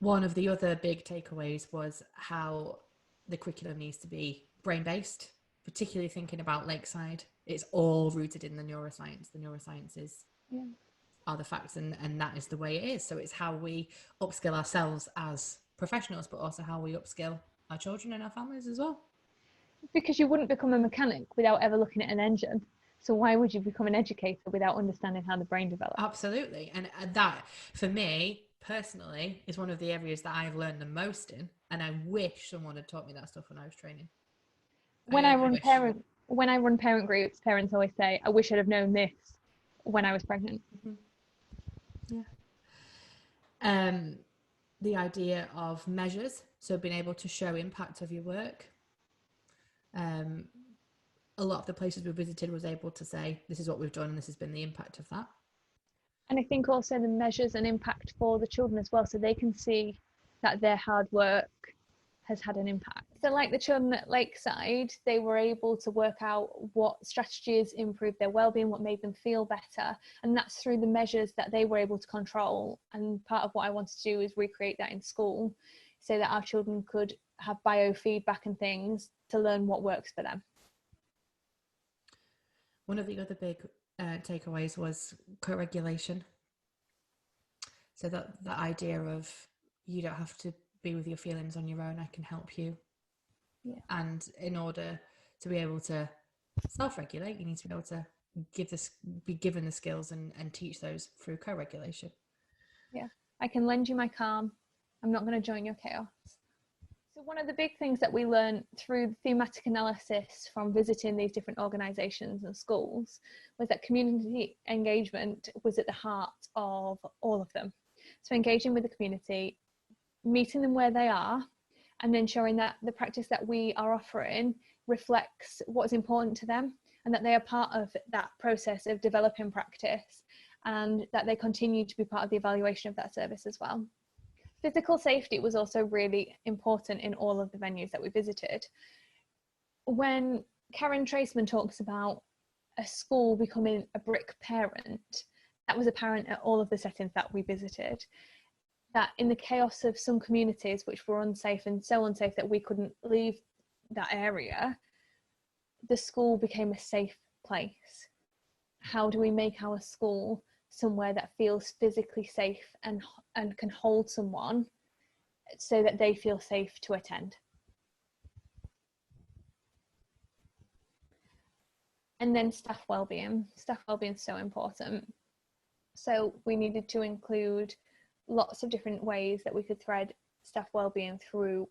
One of the other big takeaways was how the curriculum needs to be brain-based, particularly thinking about Lakeside. It's all rooted in the neuroscience. The neurosciences are the facts, and that is the way it is. So it's how we upskill ourselves as professionals, but also how we upskill our children and our families as well. Because you wouldn't become a mechanic without ever looking at an engine. So why would you become an educator without understanding how the brain develops? Absolutely. And that, for me, personally, is one of the areas that I've learned the most in. And I wish someone had taught me that stuff when I was training. When I run parent groups, parents always say, I wish I'd have known this when I was pregnant. Mm-hmm. Yeah. The idea of measures, so being able to show impact of your work. A lot of the places we visited was able to say, this is what we've done and this has been the impact of that. And I think also the measures and impact for the children as well, so they can see that their hard work has had an impact. So like the children at Lakeside, they were able to work out what strategies improved their well-being, what made them feel better, and that's through the measures that they were able to control. And part of what I wanted to do is recreate that in school so that our children could have biofeedback and things to learn what works for them. One of the other big takeaways was co-regulation. So that the idea of you don't have to be with your feelings on your own, I can help you. Yeah. And in order to be able to self-regulate, you need to be able to be given the skills and teach those through co-regulation. Yeah, I can lend you my calm. I'm not going to join your chaos. So one of the big things that we learned through thematic analysis from visiting these different organisations and schools was that community engagement was at the heart of all of them. So engaging with the community, meeting them where they are, and ensuring that the practice that we are offering reflects what is important to them and that they are part of that process of developing practice and that they continue to be part of the evaluation of that service as well. Physical safety was also really important in all of the venues that we visited. When Karen Traceman talks about a school becoming a brick parent, that was apparent at all of the settings that we visited. That in the chaos of some communities which were unsafe and so unsafe that we couldn't leave that area, the school became a safe place. How do we make our school somewhere that feels physically safe and can hold someone so that they feel safe to attend? And then staff wellbeing. Staff wellbeing is so important. So we needed to include lots of different ways that we could thread staff wellbeing through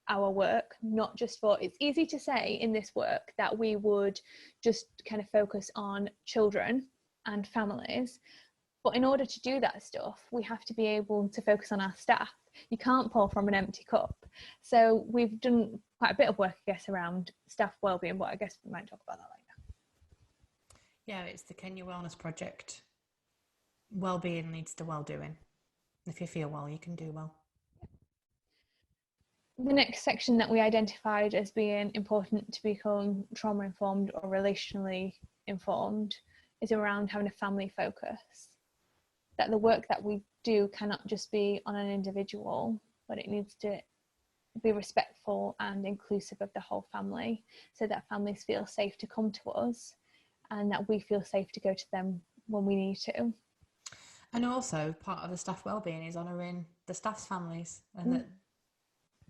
our work, not just for, it's easy to say in this work that we would just kind of focus on children and families, but in order to do that stuff we have to be able to focus on our staff. You can't pour from an empty cup. So we've done quite a bit of work, I guess, around staff wellbeing, but I guess we might talk about that later. Yeah, it's the Kenya Wellness Project. Wellbeing leads to well-doing. If you feel well, you can do well. The next section that we identified as being important to become trauma-informed or relationally informed is around having a family focus. That the work that we do cannot just be on an individual, but it needs to be respectful and inclusive of the whole family, so that families feel safe to come to us and that we feel safe to go to them when we need to. And also part of the staff wellbeing is honouring the staff's families and that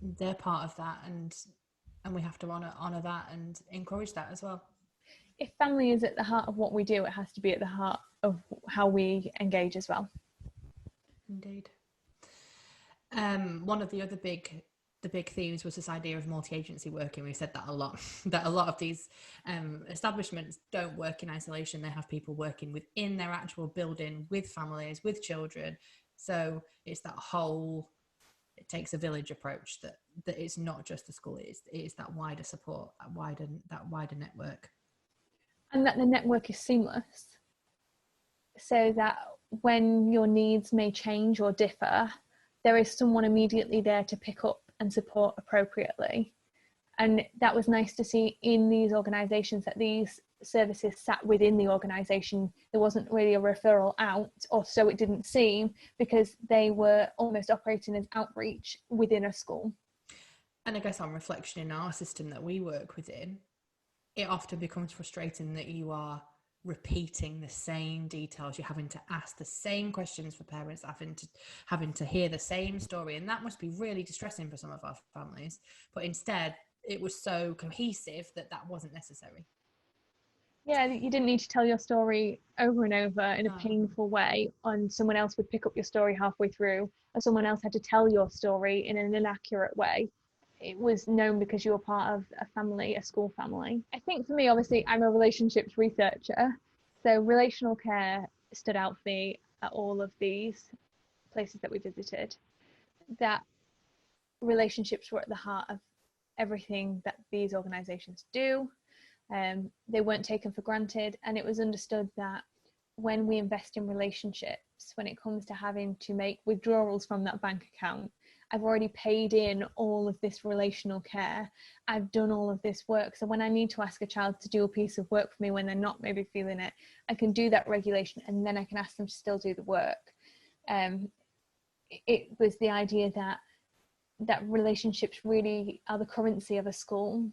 they're part of that, and we have to honour that and encourage that as well. If family is at the heart of what we do, it has to be at the heart of how we engage as well. Indeed. One of the other big themes was this idea of multi-agency working. We've said that a lot, that a lot of these establishments don't work in isolation. They have people working within their actual building with families, with children. So it's that whole, it takes a village approach, that it's not just a school, it's that wider support, that wider network. And that the network is seamless, so that when your needs may change or differ, there is someone immediately there to pick up and support appropriately. And that was nice to see in these organisations, that these services sat within the organisation. There wasn't really a referral out, or so it didn't seem, because they were almost operating as outreach within a school. And I guess on reflection in our system that we work within, it often becomes frustrating that you are repeating the same details. You're having to ask the same questions for parents, having to hear the same story. And that must be really distressing for some of our families. But instead, it was so cohesive that wasn't necessary. Yeah, you didn't need to tell your story over and over in a painful way, and someone else would pick up your story halfway through, or someone else had to tell your story in an inaccurate way. It was known because you were part of a family, a school family. I think for me, obviously, I'm a relationships researcher, so relational care stood out for me at all of these places that we visited. That relationships were at the heart of everything that these organisations do. They weren't taken for granted, and it was understood that when we invest in relationships, when it comes to having to make withdrawals from that bank account, I've already paid in all of this relational care. I've done all of this work. So when I need to ask a child to do a piece of work for me when they're not maybe feeling it, I can do that regulation, and then I can ask them to still do the work. It was the idea that relationships really are the currency of a school.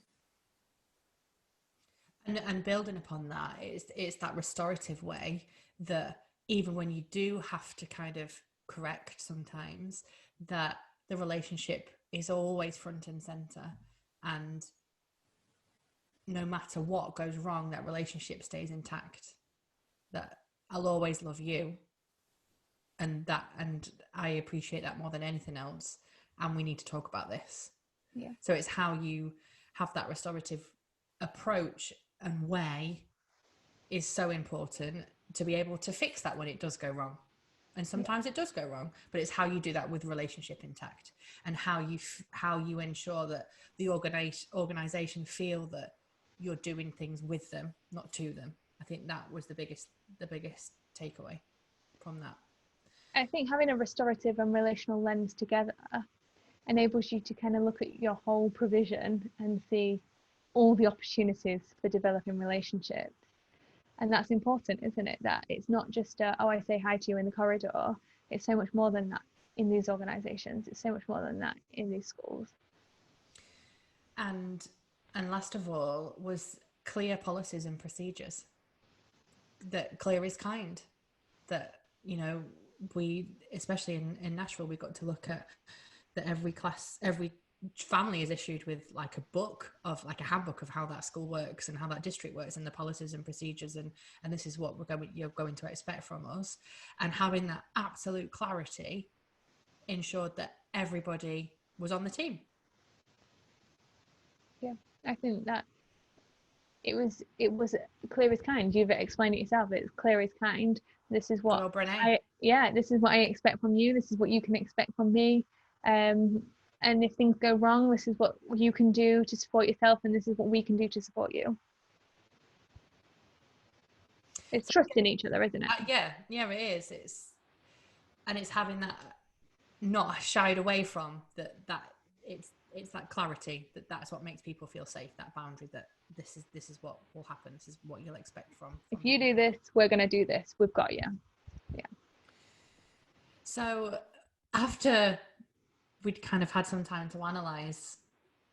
And building upon that, it's that restorative way that even when you do have to kind of correct sometimes, that the relationship is always front and center, and no matter what goes wrong, that relationship stays intact. That I'll always love you, and I appreciate that more than anything else, and we need to talk about this. Yeah. So it's how you have that restorative approach and way is so important to be able to fix that when it does go wrong. And sometimes it does go wrong, but it's how you do that with relationship intact, and how you ensure that the organization feel that you're doing things with them, not to them. I think that was the biggest takeaway from that. I think having a restorative and relational lens together enables you to kind of look at your whole provision and see all the opportunities for developing relationships. And that's important, isn't it? That it's not just I say hi to you in the corridor. It's so much more than that in these organizations. It's so much more than that in these schools. And last of all was clear policies and procedures. That clear is kind. That, you know, we, especially in Nashville, we got to look at that every family is issued with like a book of like a handbook of how that school works and how that district works and the policies and procedures, and this is what you're going to expect from us. And having that absolute clarity ensured that everybody was on the team. Yeah, I think that it was clear as kind. You've explained it yourself. It's clear as kind. This is what this is what I expect from you. This is what you can expect from me. And if things go wrong, this is what you can do to support yourself, and this is what we can do to support you. It's trust in each other, isn't it? Yeah, it is. It's having that not shied away from that it's that clarity that's what makes people feel safe, that boundary, that this is what will happen, this is what you'll expect from if you do this, we're going to do this, we've got you. Yeah. So after we'd kind of had some time to analyze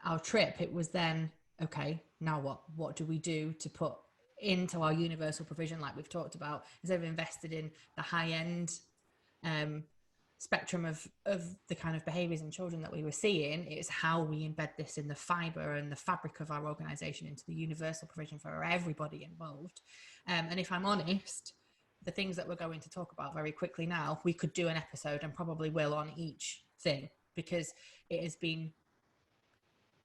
our trip, it was then, okay, now what do we do to put into our universal provision, like we've talked about, instead of invested in the high end spectrum of the kind of behaviors in children that we were seeing. It's how we embed this in the fiber and the fabric of our organization into the universal provision for everybody involved. And if I'm honest, the things that we're going to talk about very quickly now, we could do an episode and probably will on each thing, because it has been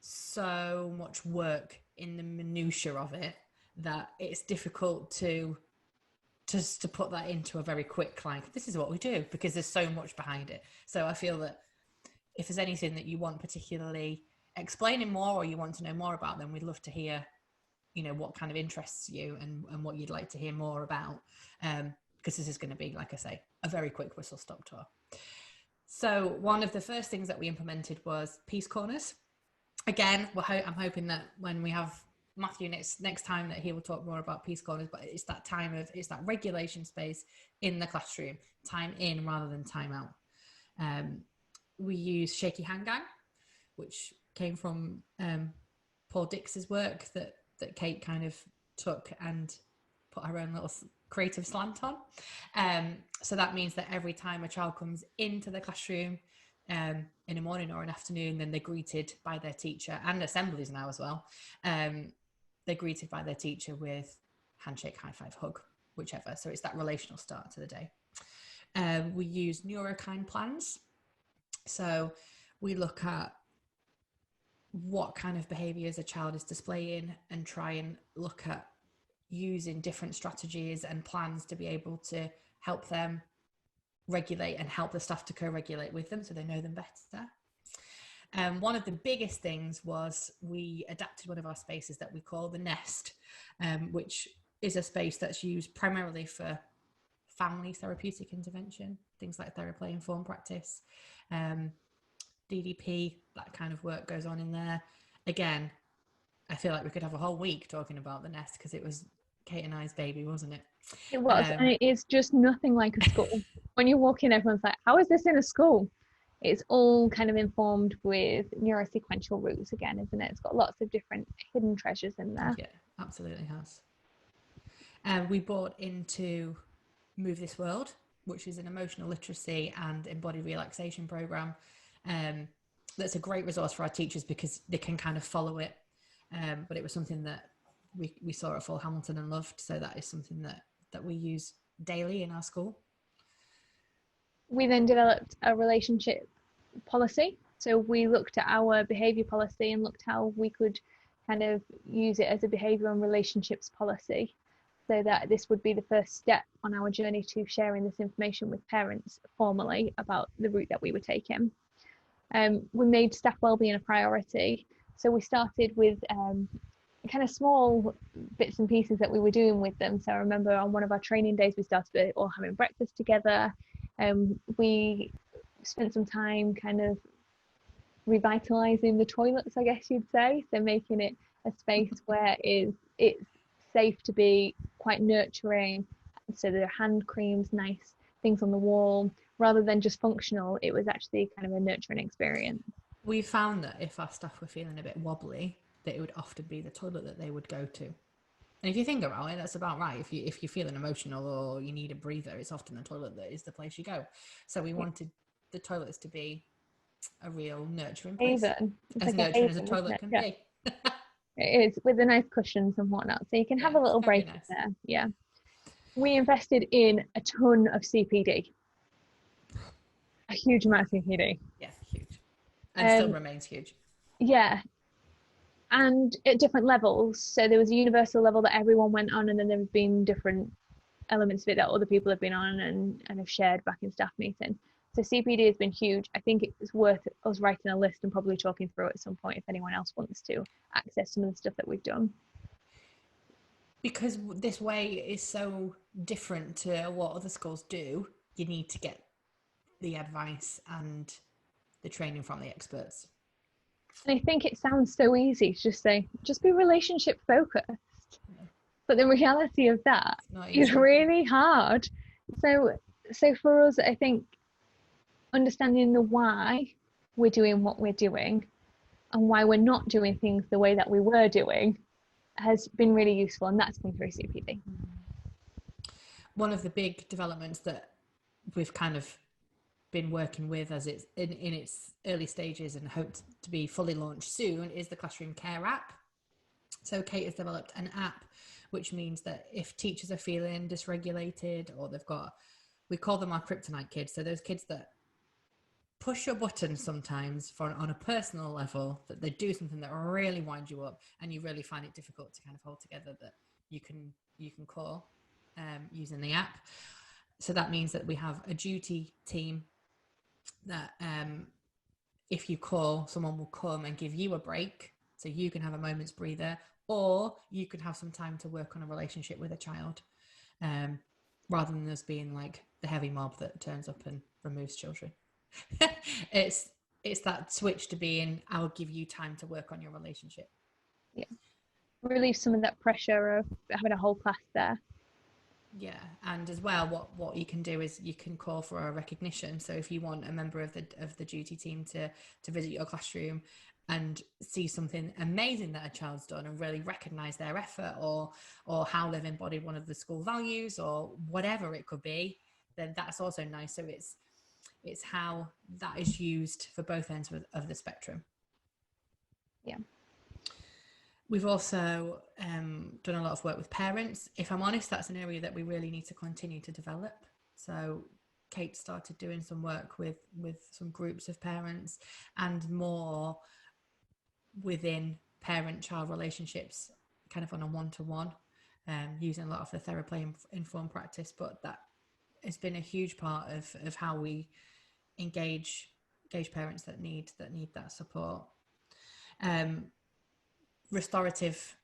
so much work in the minutiae of it that it's difficult to put that into a very quick, like, this is what we do, because there's so much behind it. So I feel that if there's anything that you want particularly explaining more, or you want to know more about, then we'd love to hear, you know, what kind of interests you and what you'd like to hear more about, because this is going to be, like I say, a very quick whistle stop tour. So one of the first things that we implemented was peace corners. Again, I'm hoping that when we have Matthew next time, that he will talk more about peace corners, but it's that regulation space in the classroom, time in rather than time out. We use shaky hand gang, which came from Paul Dix's work that Kate kind of took and put her own little creative slant on. So that means that every time a child comes into the classroom in a morning or an afternoon, then they're greeted by their teacher, and assemblies now as well. They're greeted by their teacher with handshake, high five, hug, whichever. So it's that relational start to the day. We use Neuroscience plans. So we look at what kind of behaviors a child is displaying and try and look at using different strategies and plans to be able to help them regulate and help the staff to co-regulate with them so they know them better. One of the biggest things was we adapted one of our spaces that we call the Nest, which is a space that's used primarily for family therapeutic intervention, things like therapy informed practice, DDP, that kind of work goes on in there. Again, I feel like we could have a whole week talking about the Nest, because it was Kate and I's baby, wasn't it? It was, and it is just nothing like a school. When you walk in, everyone's like, how is this in a school? It's all kind of informed with neurosequential roots again, isn't it? It's got lots of different hidden treasures in there. Yeah, absolutely has. We brought into Move This World, which is an emotional literacy and embodied relaxation program. That's a great resource for our teachers because they can kind of follow it. But it was something that we saw at Full Hamilton and loved. So that is something that we use daily in our school. We then developed a relationship policy, So we looked at our behaviour policy and looked how we could kind of use it as a behaviour and relationships policy, so that this would be the first step on our journey to sharing this information with parents formally about the route that we were taking. We made staff wellbeing a priority. So we started with kind of small bits and pieces that we were doing with them. So I remember on one of our training days, we started with all having breakfast together. We spent some time kind of revitalizing the toilets, I guess you'd say. So making it a space where it's safe to be, quite nurturing. So there are hand creams, nice things on the wall, rather than just functional. It was actually kind of a nurturing experience. We found that if our staff were feeling a bit wobbly, that it would often be the toilet that they would go to. And if you think about it, that's about right. If you're feeling emotional or you need a breather, it's often the toilet that is the place you go. So we wanted the toilets to be a real nurturing place, Haven. It's as like a nurturing as a haven, isn't toilet it? can Yeah, be. it is, with the nice cushions and whatnot. So you can have Yeah, a little very break in nice. there. Yeah. We invested in a ton of CPD, a huge amount of CPD. Yeah, huge. And still Um, remains huge. yeah, and at different levels. So there was a universal level that everyone went on, and then there have been different elements of it that other people have been on and have shared back in staff meeting. So CPD has been huge. I think it's worth us writing a list and probably talking through it at some point if anyone else wants to access some of the stuff that we've done. Because this way is so different to what other schools do, you need to get the advice and the training from the experts. And I think it sounds so easy to just say, just be relationship focused. But the reality of that is really hard. So for us, I think understanding the why we're doing what we're doing and why we're not doing things the way that we were doing has been really useful, and that's come through CPD. One of the big developments that we've kind of been working with as it's in its early stages and hoped to be fully launched soon is the Classroom Care app. So Kate has developed an app, which means that if teachers are feeling dysregulated or they've got, we call them our kryptonite kids. So those kids that push your button sometimes on a personal level, that they do something that really winds you up and you really find it difficult to kind of hold together, that you can call using the app. So that means that we have a duty team that if you call, someone will come and give you a break so you can have a moment's breather, or you can have some time to work on a relationship with a child, rather than us being like the heavy mob that turns up and removes children. it's that switch to being, I'll give you time to work on your relationship. Yeah, relieve some of that pressure of having a whole class there. Yeah, and as well, what you can do is you can call for a recognition. So if you want a member of the duty team to visit your classroom and see something amazing that a child's done and really recognize their effort or how they've embodied one of the school values or whatever it could be, then that's also nice. So it's how that is used for both ends of the spectrum. Yeah. We've also done a lot of work with parents. If I'm honest, that's an area that we really need to continue to develop. So Kate started doing some work with some groups of parents and more within parent-child relationships, kind of on a one-to-one, using a lot of the therapy informed practice. But that has been a huge part of how we engage parents that need that support. Restorative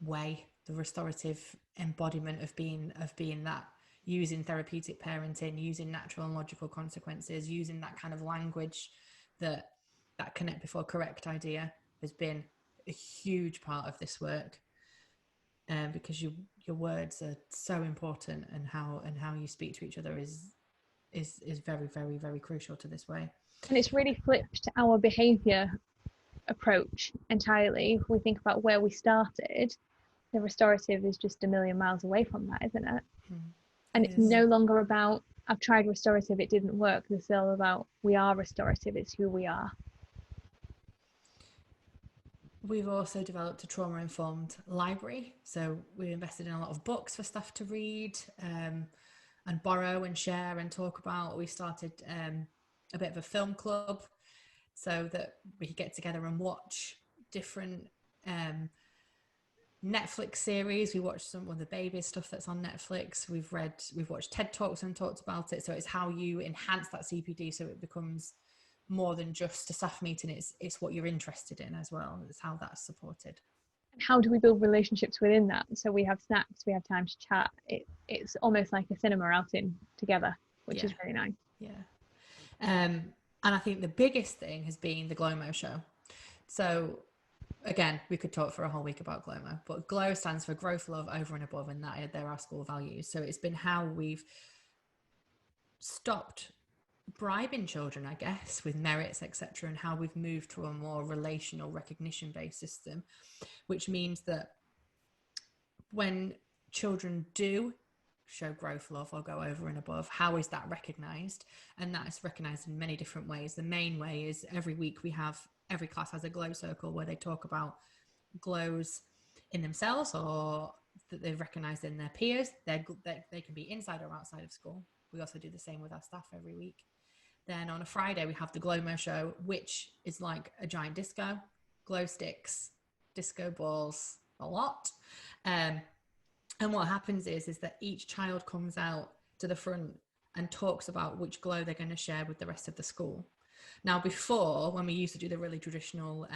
way, the restorative embodiment of being that, using therapeutic parenting, using natural and logical consequences, using that kind of language, that connect before correct idea has been a huge part of this work, because your words are so important, and how you speak to each other is very, very, very crucial to this way. And it's really flipped our behaviour approach entirely. If we think about where we started, the restorative is just a million miles away from that, isn't it? And it's no longer about, I've tried restorative, it didn't work. This is all about, we are restorative, it's who we are. We've also developed a trauma-informed library. So we've invested in a lot of books for staff to read, and borrow and share and talk about. We started a bit of a film club so that we could get together and watch different Netflix series. We watched some of the baby stuff that's on Netflix. We've watched TED Talks and talked about it. So it's how you enhance that CPD so it becomes more than just a staff meeting. It's what you're interested in as well. It's how that's supported. How do we build relationships within that? So we have snacks, we have time to chat. It's almost like a cinema outing together, which is really nice. Yeah. And I think the biggest thing has been the Glomo show. So again, we could talk for a whole week about GLOMO, but GLOW stands for growth, love, over and above, and that they're our school values. So it's been how we've stopped bribing children, I guess, with merits, etc., and how we've moved to a more relational, recognition-based system, which means that when children do show growth, love, or go over and above, how is that recognized? And that is recognized in many different ways. The main way is every week every class has a glow circle where they talk about glows in themselves or that they've recognized in their peers. They can be inside or outside of school. We also do the same with our staff every week. Then on a Friday, we have the Glomo show, which is like a giant disco, glow sticks, disco balls, a lot. And what happens is that each child comes out to the front and talks about which glow they're going to share with the rest of the school. Now, before, when we used to do the really traditional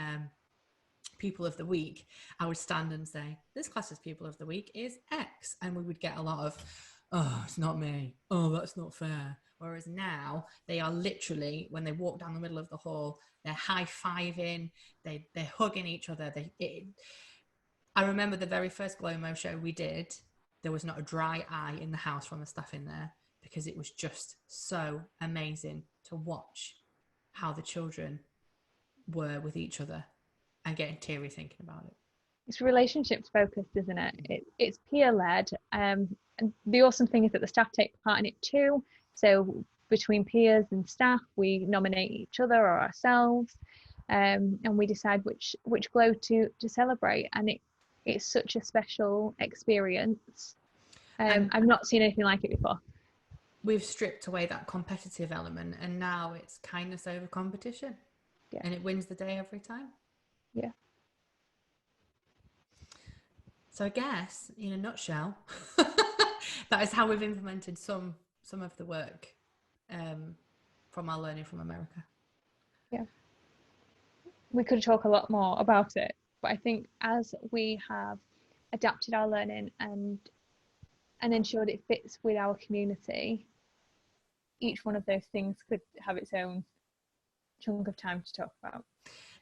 people of the week, I would stand and say, this class's people of the week is X. And we would get a lot of, oh, it's not me. Oh, that's not fair. Whereas now they are literally, when they walk down the middle of the hall, they're high-fiving, they're hugging each other. I remember the very first Glomo show we did, there was not a dry eye in the house from the staff in there because it was just so amazing to watch how the children were with each other and getting teary thinking about it. It's relationships focused, isn't it? It's peer led. And the awesome thing is that the staff take part in it too. So between peers and staff, we nominate each other or ourselves, and we decide which glow to celebrate. And it's such a special experience. I've not seen anything like it before. We've stripped away that competitive element, and now it's kindness over competition. Yeah. And it wins the day every time. Yeah. So I guess, in a nutshell, that is how we've implemented some of the work from our learning from America. Yeah. We could talk a lot more about it, but I think as we have adapted our learning and ensured it fits with our community, each one of those things could have its own chunk of time to talk about.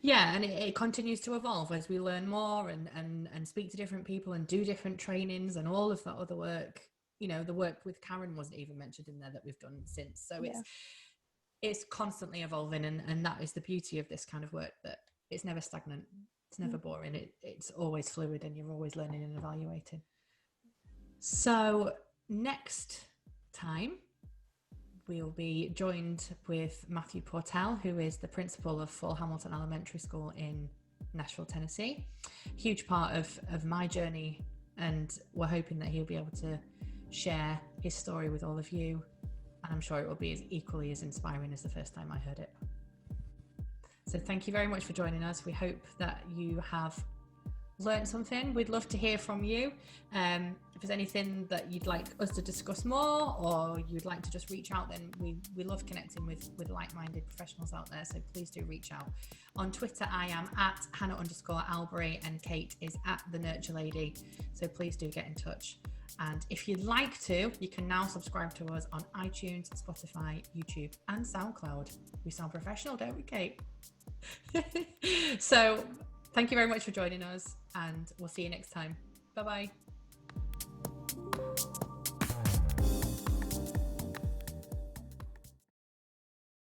Yeah, and it continues to evolve as we learn more and speak to different people and do different trainings and all of that other work. You know, the work with Karen wasn't even mentioned in there that we've done since. So it's constantly evolving, and that is the beauty of this kind of work, that it's never stagnant, it's never boring, it's always fluid, and you're always learning and evaluating. So next time we'll be joined with Matthew Portell, who is the principal of Fall Hamilton Elementary School in Nashville, Tennessee. Huge part of my journey, and we're hoping that he'll be able to share his story with all of you. And I'm sure it will be equally as inspiring as the first time I heard it. So thank you very much for joining us. We hope that you have learned something. We'd love to hear from you. If there's anything that you'd like us to discuss more, or you'd like to just reach out, then we love connecting with like-minded professionals out there. So please do reach out. On Twitter, I am at Hannah_Albury, and Kate is at The Nurture Lady. So please do get in touch. And if you'd like to, you can now subscribe to us on iTunes, Spotify, YouTube, and SoundCloud. We sound professional, don't we, Kate? So thank you very much for joining us, and we'll see you next time. Bye-bye.